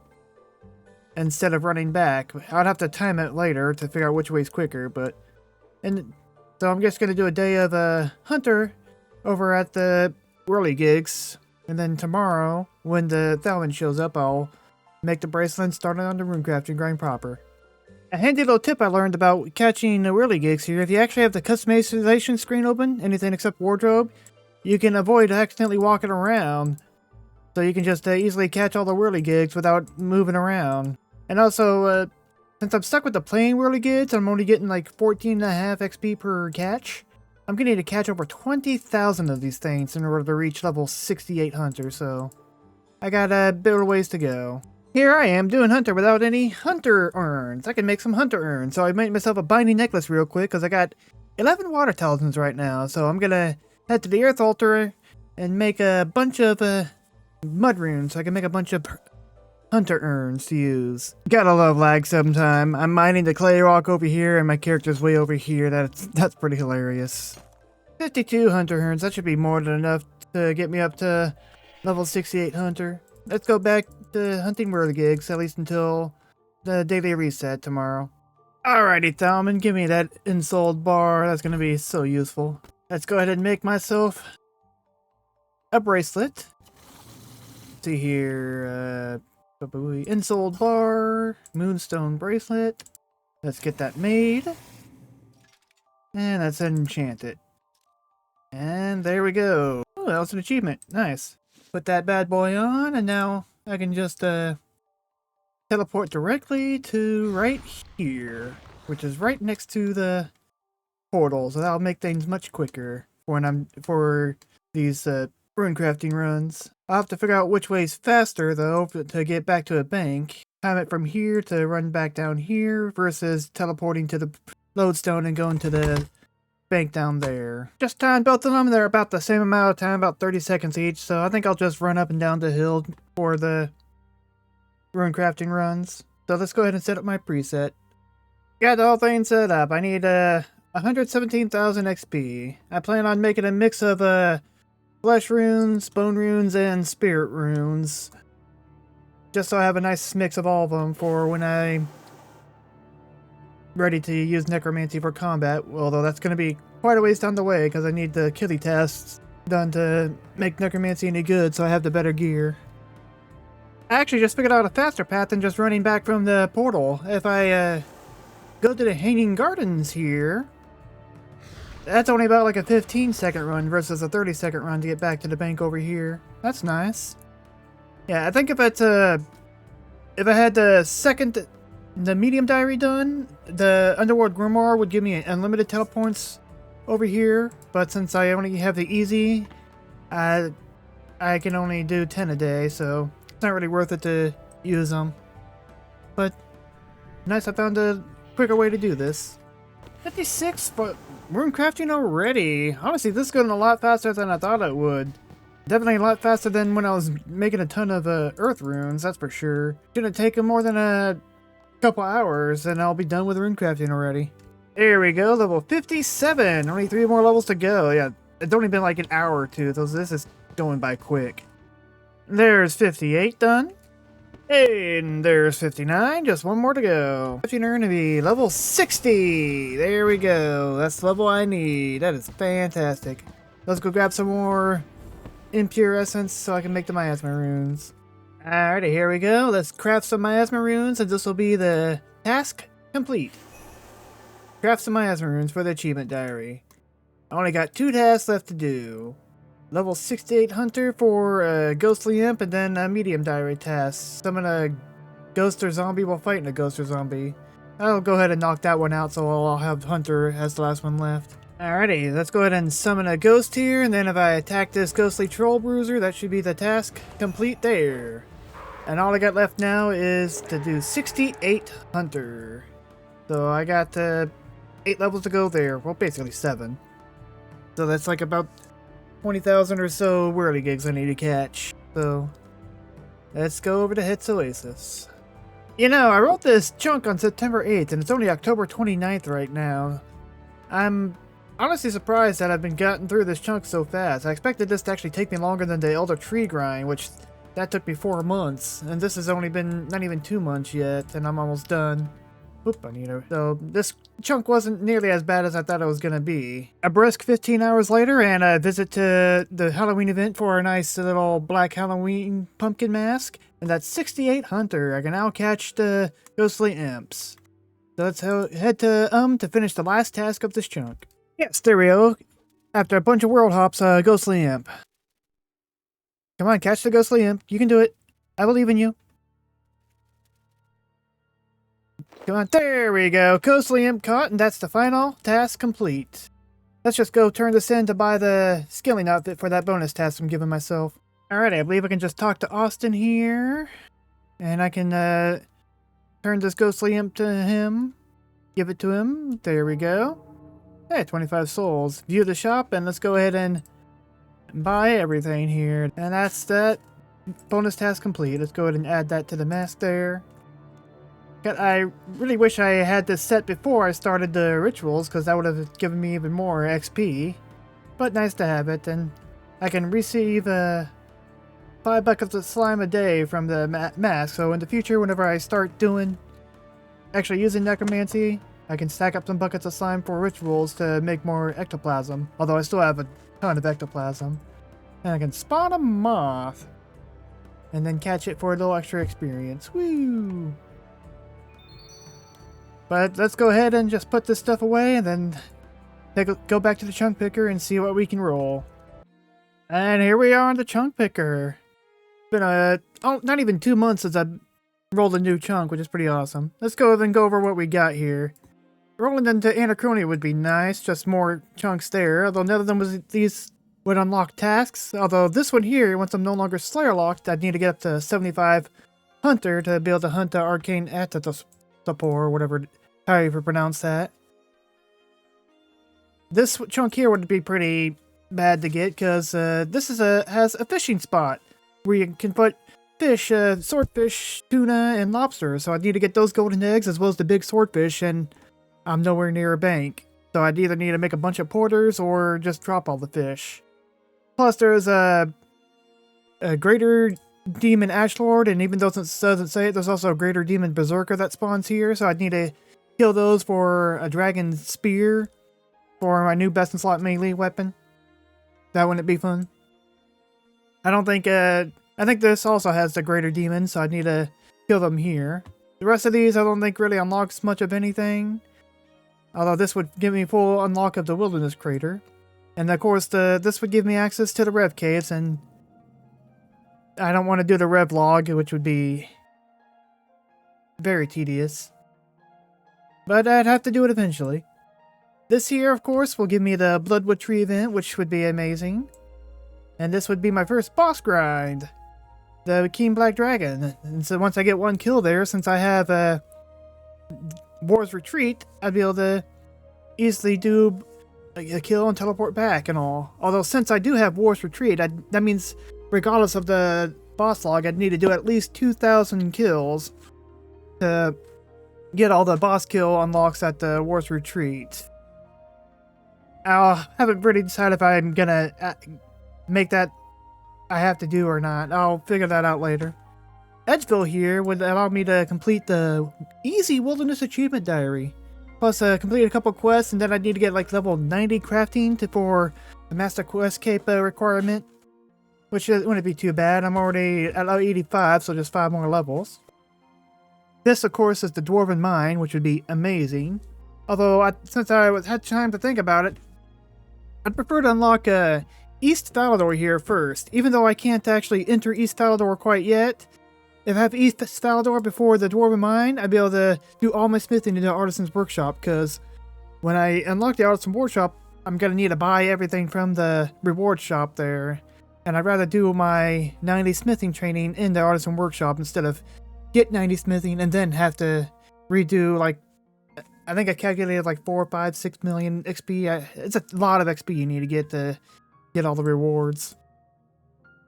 instead of running back. I'd have to time it later to figure out which way's quicker, but... And so I'm just going to do a day of Hunter over at the whirligigs, and then tomorrow, when the Thalman shows up, I'll make the bracelet and start on the runecrafting grind proper. A handy little tip I learned about catching the whirligigs here: if you actually have the customization screen open, anything except wardrobe, you can avoid accidentally walking around. So you can just easily catch all the whirligigs without moving around. And also, since I'm stuck with the plain whirligigs, I'm only getting like 14.5 XP per catch. I'm going to need to catch over 20,000 of these things in order to reach level 68 Hunter, so I got a bit of ways to go. Here I am doing Hunter without any Hunter urns. I can make some Hunter urns, so I made myself a binding necklace real quick because I got 11 water talismans right now. So I'm going to head to the earth altar and make a bunch of mud runes so I can make a bunch of Hunter urns to use. Gotta love lag sometime. I'm mining the clay rock over here and my character's way over here. That's pretty hilarious. 52 Hunter urns, that should be more than enough to get me up to level 68 Hunter. Let's go back to hunting whirligigs, at least until the daily reset tomorrow. Alrighty, Thalman, give me that insold bar. That's gonna be so useful. Let's go ahead and make myself a bracelet. Let's see here, insold bar, moonstone bracelet. Let's get that made. And let's enchant it. And there we go. Oh, that was an achievement. Nice. Put that bad boy on, and now I can just teleport directly to right here, which is right next to the portal. So that'll make things much quicker for these runecrafting runs. I'll have to figure out which way's faster though to get back to a bank. Time it from here to run back down here versus teleporting to the lodestone and going to the bank down there. Just timed both of them. They're about the same amount of time, about 30 seconds each. So I think I'll just run up and down the hill for the runecrafting runs. So let's go ahead and set up my preset. Got the whole thing set up. I need 117,000 XP. I plan on making a mix of flesh runes, bone runes, and spirit runes. Just so I have a nice mix of all of them for when I'm ready to use Necromancy for combat. Although that's going to be quite a ways down the way because I need the killie tests done to make Necromancy any good, so I have the better gear. I actually just figured out a faster path than just running back from the portal. If I go to the Hanging Gardens here, that's only about like a 15-second run versus a 30-second run to get back to the bank over here. That's nice. Yeah, I think if I had the medium diary done, the Underworld Grimoire would give me unlimited teleports over here. But since I only have the easy, I can only do 10 a day, so it's not really worth it to use them. But nice, I found a quicker way to do this. 56 for runecrafting already. Honestly, this is going a lot faster than I thought it would. Definitely a lot faster than when I was making a ton of earth runes, that's for sure. Shouldn't take more than a couple hours and I'll be done with runecrafting already. There we go, level 57. Only 3 more levels to go. Yeah, it's only been like an hour or two, so this is going by quick. There's 58 done. And there's 59, just one more to go. If you're gonna be level 60. There we go. That's the level I need. That is fantastic. Let's go grab some more impure essence so I can make the miasma runes. Alrighty, here we go. Let's craft some miasma runes, and this will be the task complete. Craft some miasma runes for the achievement diary. I only got 2 tasks left to do. Level 68 Hunter for a Ghostly Imp, and then a medium diary task. Summon a ghost or zombie while fighting a ghost or zombie. I'll go ahead and knock that one out, so I'll have Hunter as the last one left. Alrighty, let's go ahead and summon a ghost here, and then if I attack this ghostly troll bruiser, that should be the task complete there. And all I got left now is to do 68 Hunter. So I got 8 levels to go there. Well, basically 7. So that's like about 20,000 or so whirly gigs I need to catch. So let's go over to Het's Oasis. You know, I wrote this chunk on September 8th, and it's only October 29th right now. I'm honestly surprised that I've been gotten through this chunk so fast. I expected this to actually take me longer than the Elder Tree grind, which that took me 4 months, and this has only been not even 2 months yet, and I'm almost done. Oop, I need her. So this chunk wasn't nearly as bad as I thought it was going to be. A brisk 15 hours later, and a visit to the Halloween event for a nice little black Halloween pumpkin mask. And that's 68 Hunter. I can now catch the ghostly imps. So let's head to finish the last task of this chunk. Yes, there we go. After a bunch of world hops, ghostly imp. Come on, catch the ghostly imp. You can do it. I believe in you. Come on, there we go. Ghostly imp caught, and that's the final task complete. Let's just go turn this in to buy the skilling outfit for that bonus task I'm giving myself. Alright, I believe I can just talk to Austin here. And I can turn this ghostly imp to him. Give it to him. There we go. Hey, 25 souls. View the shop, and let's go ahead and buy everything here. And that's that bonus task complete. Let's go ahead and add that to the mask there. I really wish I had this set before I started the rituals, because that would have given me even more XP. But nice to have it, and I can receive 5 buckets of slime a day from the mask, so in the future, whenever I start actually using Necromancy, I can stack up some buckets of slime for rituals to make more ectoplasm, although I still have a ton of ectoplasm. And I can spawn a moth, and then catch it for a little extra experience. Woo! But let's go ahead and just put this stuff away, and then go back to the chunk picker and see what we can roll. And here we are on the chunk picker. It's been not even 2 months since I rolled a new chunk, which is pretty awesome. Let's go ahead and go over what we got here. Rolling into Anachronia would be nice, just more chunks there, although none of them these would unlock tasks. Although this one here, once I'm no longer Slayer locked, I'd need to get up to 75 Hunter to be able to hunt the Arcane Atatopor, or whatever, how you pronounce that. This chunk here would be pretty bad to get, because this has a fishing spot where you can put fish, swordfish, tuna, and lobster. So I'd need to get those golden eggs as well as the big swordfish, and I'm nowhere near a bank. So I'd either need to make a bunch of porters or just drop all the fish. Plus there's a greater demon ashlord, and even though it doesn't say it, there's also a greater demon berserker that spawns here. So I'd need to kill those for a dragon spear for my new best in slot melee weapon. That wouldn't be fun. I think this also has the greater demon, so I'd need to kill them here. The rest of these I don't think really unlocks much of anything. Although this would give me full unlock of the wilderness crater. And of course this would give me access to the rev caves, and I don't want to do the rev log, which would be very tedious. But I'd have to do it eventually. This here, of course, will give me the Bloodwood Tree event, which would be amazing. And this would be my first boss grind. The Keen Black Dragon. And so once I get 1 kill there, since I have War's Retreat, I'd be able to easily do a kill and teleport back and all. Although since I do have War's Retreat, that means regardless of the boss log, I'd need to do at least 2,000 kills to get all the boss kill unlocks at the War's Retreat. I haven't really decided if I'm gonna make that I have to do or not. I'll figure that out later. Edgeville here would allow me to complete the easy wilderness achievement diary. Plus complete a couple quests, and then I need to get like level 90 crafting for the master quest cape requirement. Which wouldn't be too bad. I'm already at level 85, so just 5 more levels. This, of course, is the Dwarven Mine, which would be amazing. Although, since I had time to think about it, I'd prefer to unlock East Falador here first. Even though I can't actually enter East Falador quite yet, if I have East Falador before the Dwarven Mine, I'd be able to do all my smithing in the Artisan's Workshop, because when I unlock the Artisan's Workshop, I'm going to need to buy everything from the reward shop there. And I'd rather do my 90 smithing training in the Artisan Workshop instead of get 90 smithing and then have to redo, like, I think I calculated like 4, 5, 6 million XP. It's a lot of XP you need to get all the rewards.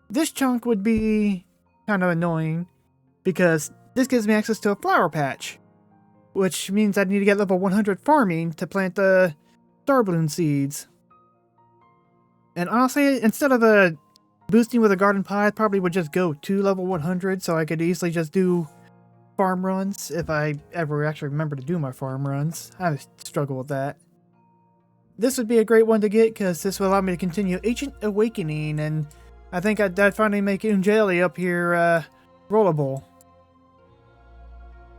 This chunk would be kind of annoying because this gives me access to a flower patch, which means I need to get level 100 farming to plant the Starbloom seeds. And honestly, instead of boosting with a garden pie, I probably would just go to level 100 so I could easily just do farm runs if I ever actually remember to do my farm runs. I struggle with that. This would be a great one to get because this will allow me to continue Ancient Awakening, and I think I'd finally make Unjali up here rollable.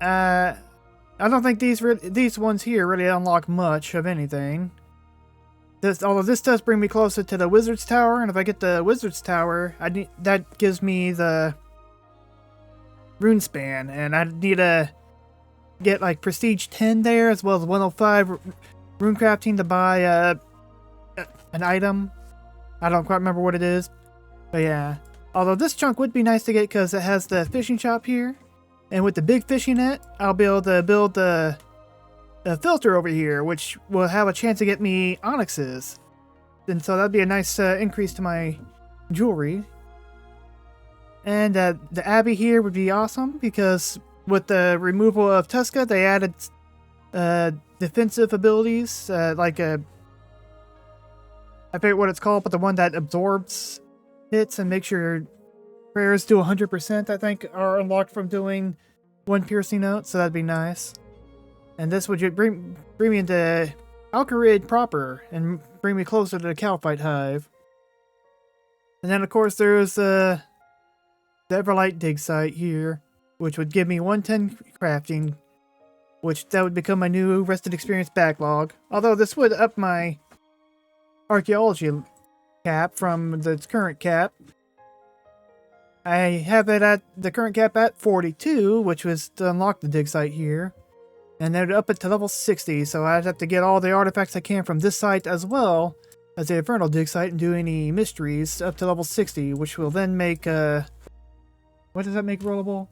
I don't think these ones here really unlock much of anything. Although this does bring me closer to the Wizard's Tower, and if I get the Wizard's Tower, that gives me the Rune Span, and I need to get like Prestige 10 there, as well as 105 Rune Crafting to buy an item. I don't quite remember what it is, but yeah. Although this chunk would be nice to get because it has the fishing shop here, and with the big fishing net, I'll be able to build the filter over here, which will have a chance to get me onyxes. And so that'd be a nice increase to my jewelry. And the Abbey here would be awesome because with the removal of Tuska, they added defensive abilities, like I forget what it's called, but the one that absorbs hits and makes your prayers do 100%, I think, are unlocked from doing one piercing note, so that'd be nice. And this would bring me into Alcarid proper and bring me closer to the Calphite Hive. And then, of course, there's the Everlight dig site here, which would give me 110 crafting, which that would become my new rested experience backlog. Although this would up my archaeology cap from the current cap. I have it at the current cap at 42, which was to unlock the dig site here. And then up it to level 60, so I'd have to get all the artifacts I can from this site as well as the Infernal dig site and do any mysteries up to level 60, which will then make, what does that make rollable?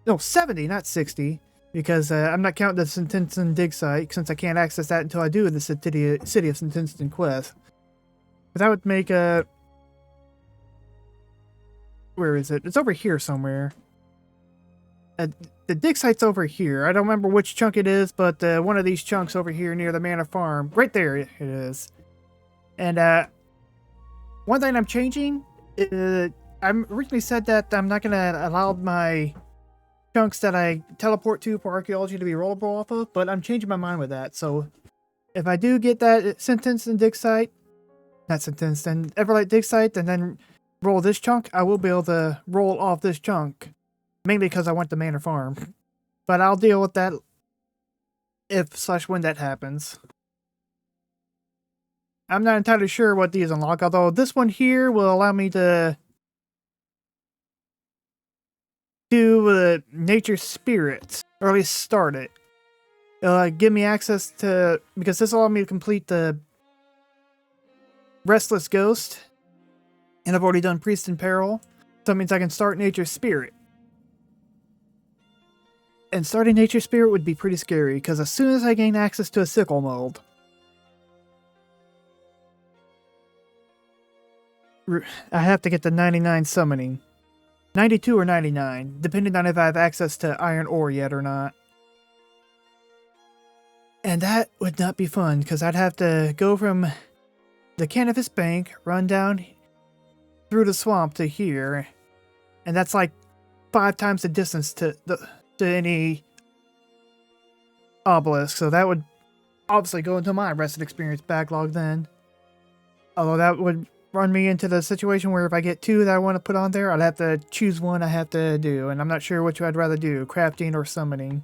No, 70, not 60, because I'm not counting the Senntisten dig site, since I can't access that until I do the City of Senntisten quest. But that would make, where is it? It's over here somewhere. The dig site's over here. I don't remember which chunk it is, but one of these chunks over here near the Manor Farm. Right there it is. And one thing I'm changing, I originally said that I'm not going to allow my chunks that I teleport to for archaeology to be rollable off of, but I'm changing my mind with that. So if I do get that Senntisten dig site, not Senntisten, Everlight dig site, and then roll this chunk, I will be able to roll off this chunk. Mainly because I went to Manor Farm. But I'll deal with that if/when that happens. I'm not entirely sure what these unlock, although this one here will allow me to do Nature Spirit, or at least start it. It'll give me access to, because this will allow me to complete the Restless Ghost, and I've already done Priest in Peril, so it means I can start Nature Spirit. And starting Nature Spirit would be pretty scary, because as soon as I gain access to a sickle mold, I have to get the 99 summoning. 92 or 99, depending on if I have access to iron ore yet or not. And that would not be fun, because I'd have to go from the Cannabis Bank, run down through the swamp to here. And that's like 5 times the distance to any obelisk. So that would obviously go into my Rested Experience backlog then. Although that would run me into the situation where if I get 2 that I want to put on there, I'd have to choose one I have to do. And I'm not sure which I'd rather do, crafting or summoning.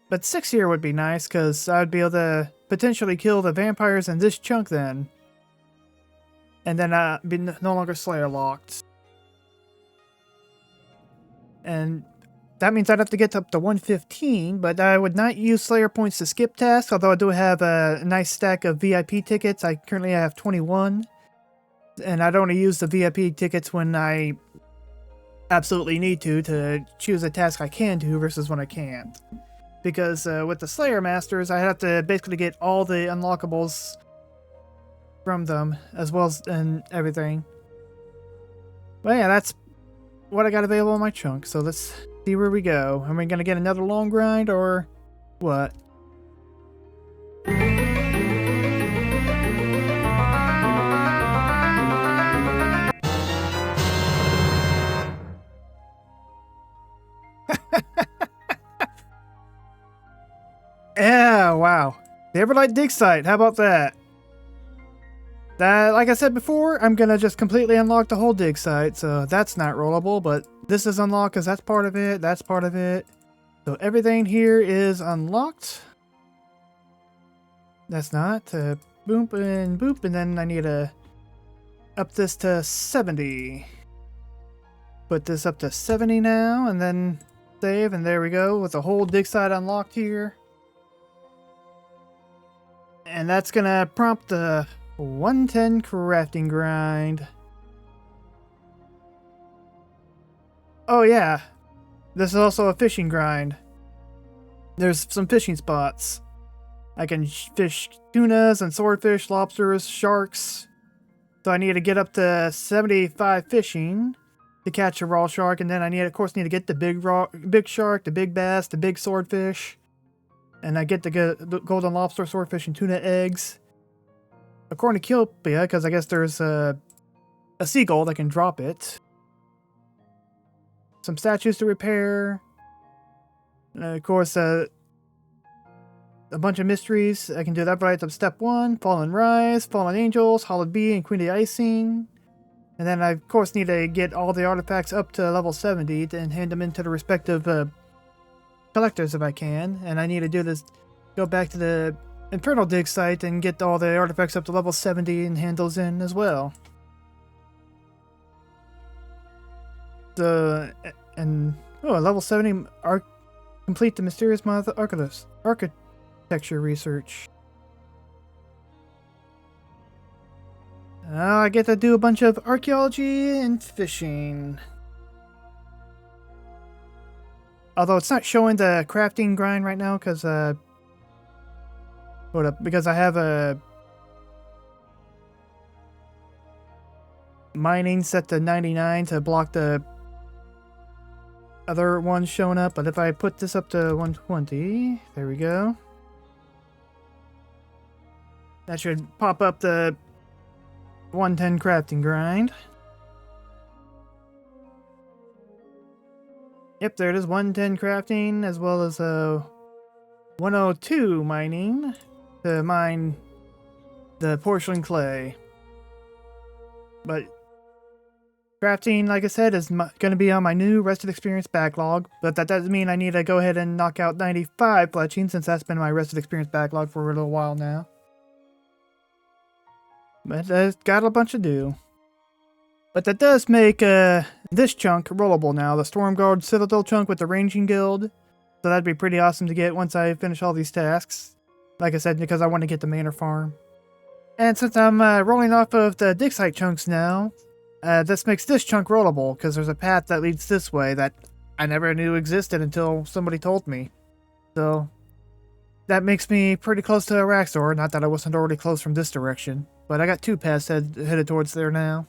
But 6 here would be nice, because I'd be able to potentially kill the vampires in this chunk then. And then be no longer Slayer locked. And that means I'd have to get up to 115, but I would not use Slayer points to skip tasks, although I do have a nice stack of VIP tickets. I currently have 21. And I'd only use the VIP tickets when I absolutely need to choose a task I can do versus when I can't. Because with the Slayer Masters, I have to basically get all the unlockables from them, as well as and everything. But yeah, that's what I got available in my chunk, so let's see where we go. Are we going to get another long grind, or what? Yeah, wow. The Everlight Dig Site, how about that? Like I said before, I'm gonna just completely unlock the whole dig site, so that's not rollable, but this is unlocked because that's part of it, that's part of it. So everything here is unlocked. That's not. Boop and boop, and then I need to up this to 70. Put this up to 70 now, and then save, and there we go, with the whole dig site unlocked here. And that's gonna prompt the 110 crafting grind. Oh yeah, this is also a fishing grind. There's some fishing spots. I can fish tunas and swordfish, lobsters, sharks. So I need to get up to 75 fishing to catch a raw shark, and then I of course need to get the big shark, the big bass, the big swordfish, and I get the golden lobster, swordfish, and tuna eggs. According to Kilpia, because I guess there's a seagull that can drop it. Some statues to repair. And of course, a bunch of mysteries. I can do that right up step 1. Fallen Rise, Fallen Angels, Hollowed Bee, and Queen of the Icing. And then I, of course, need to get all the artifacts up to level 70 and hand them into the respective collectors if I can. And I need to do this, go back to the Infernal Dig site and get all the artifacts up to level 70 and hand those in as well. Level 70 complete the mysterious architecture research. I get to do a bunch of archaeology and fishing. Although it's not showing the crafting grind right now because because I have a mining set to 99 to block the other ones showing up, but if I put this up to 120, there we go. That should pop up the 110 crafting grind. Yep, there it is, 110 crafting, as well as 102 mining to mine the porcelain clay. But crafting, like I said, is going to be on my new Rested Experience backlog, but that doesn't mean I need to go ahead and knock out 95 fletching, since that's been my Rested Experience backlog for a little while now. But I've got a bunch to do. But that does make this chunk rollable now, the Stormguard Citadel chunk with the Ranging Guild. So that'd be pretty awesome to get once I finish all these tasks. Like I said, because I want to get the Manor Farm. And since I'm rolling off of the dig site chunks now, this makes this chunk rollable, because there's a path that leads this way that I never knew existed until somebody told me. So that makes me pretty close to Araxor, not that I wasn't already close from this direction. But I got 2 paths headed towards there now.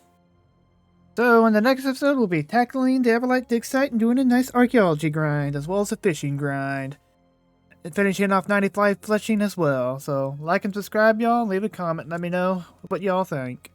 So in the next episode, we'll be tackling the Everlight Dig site and doing a nice archaeology grind, as well as a fishing grind. and finishing off 95 fleshing as well. So like and subscribe, y'all. Leave a comment. Let me know what y'all think.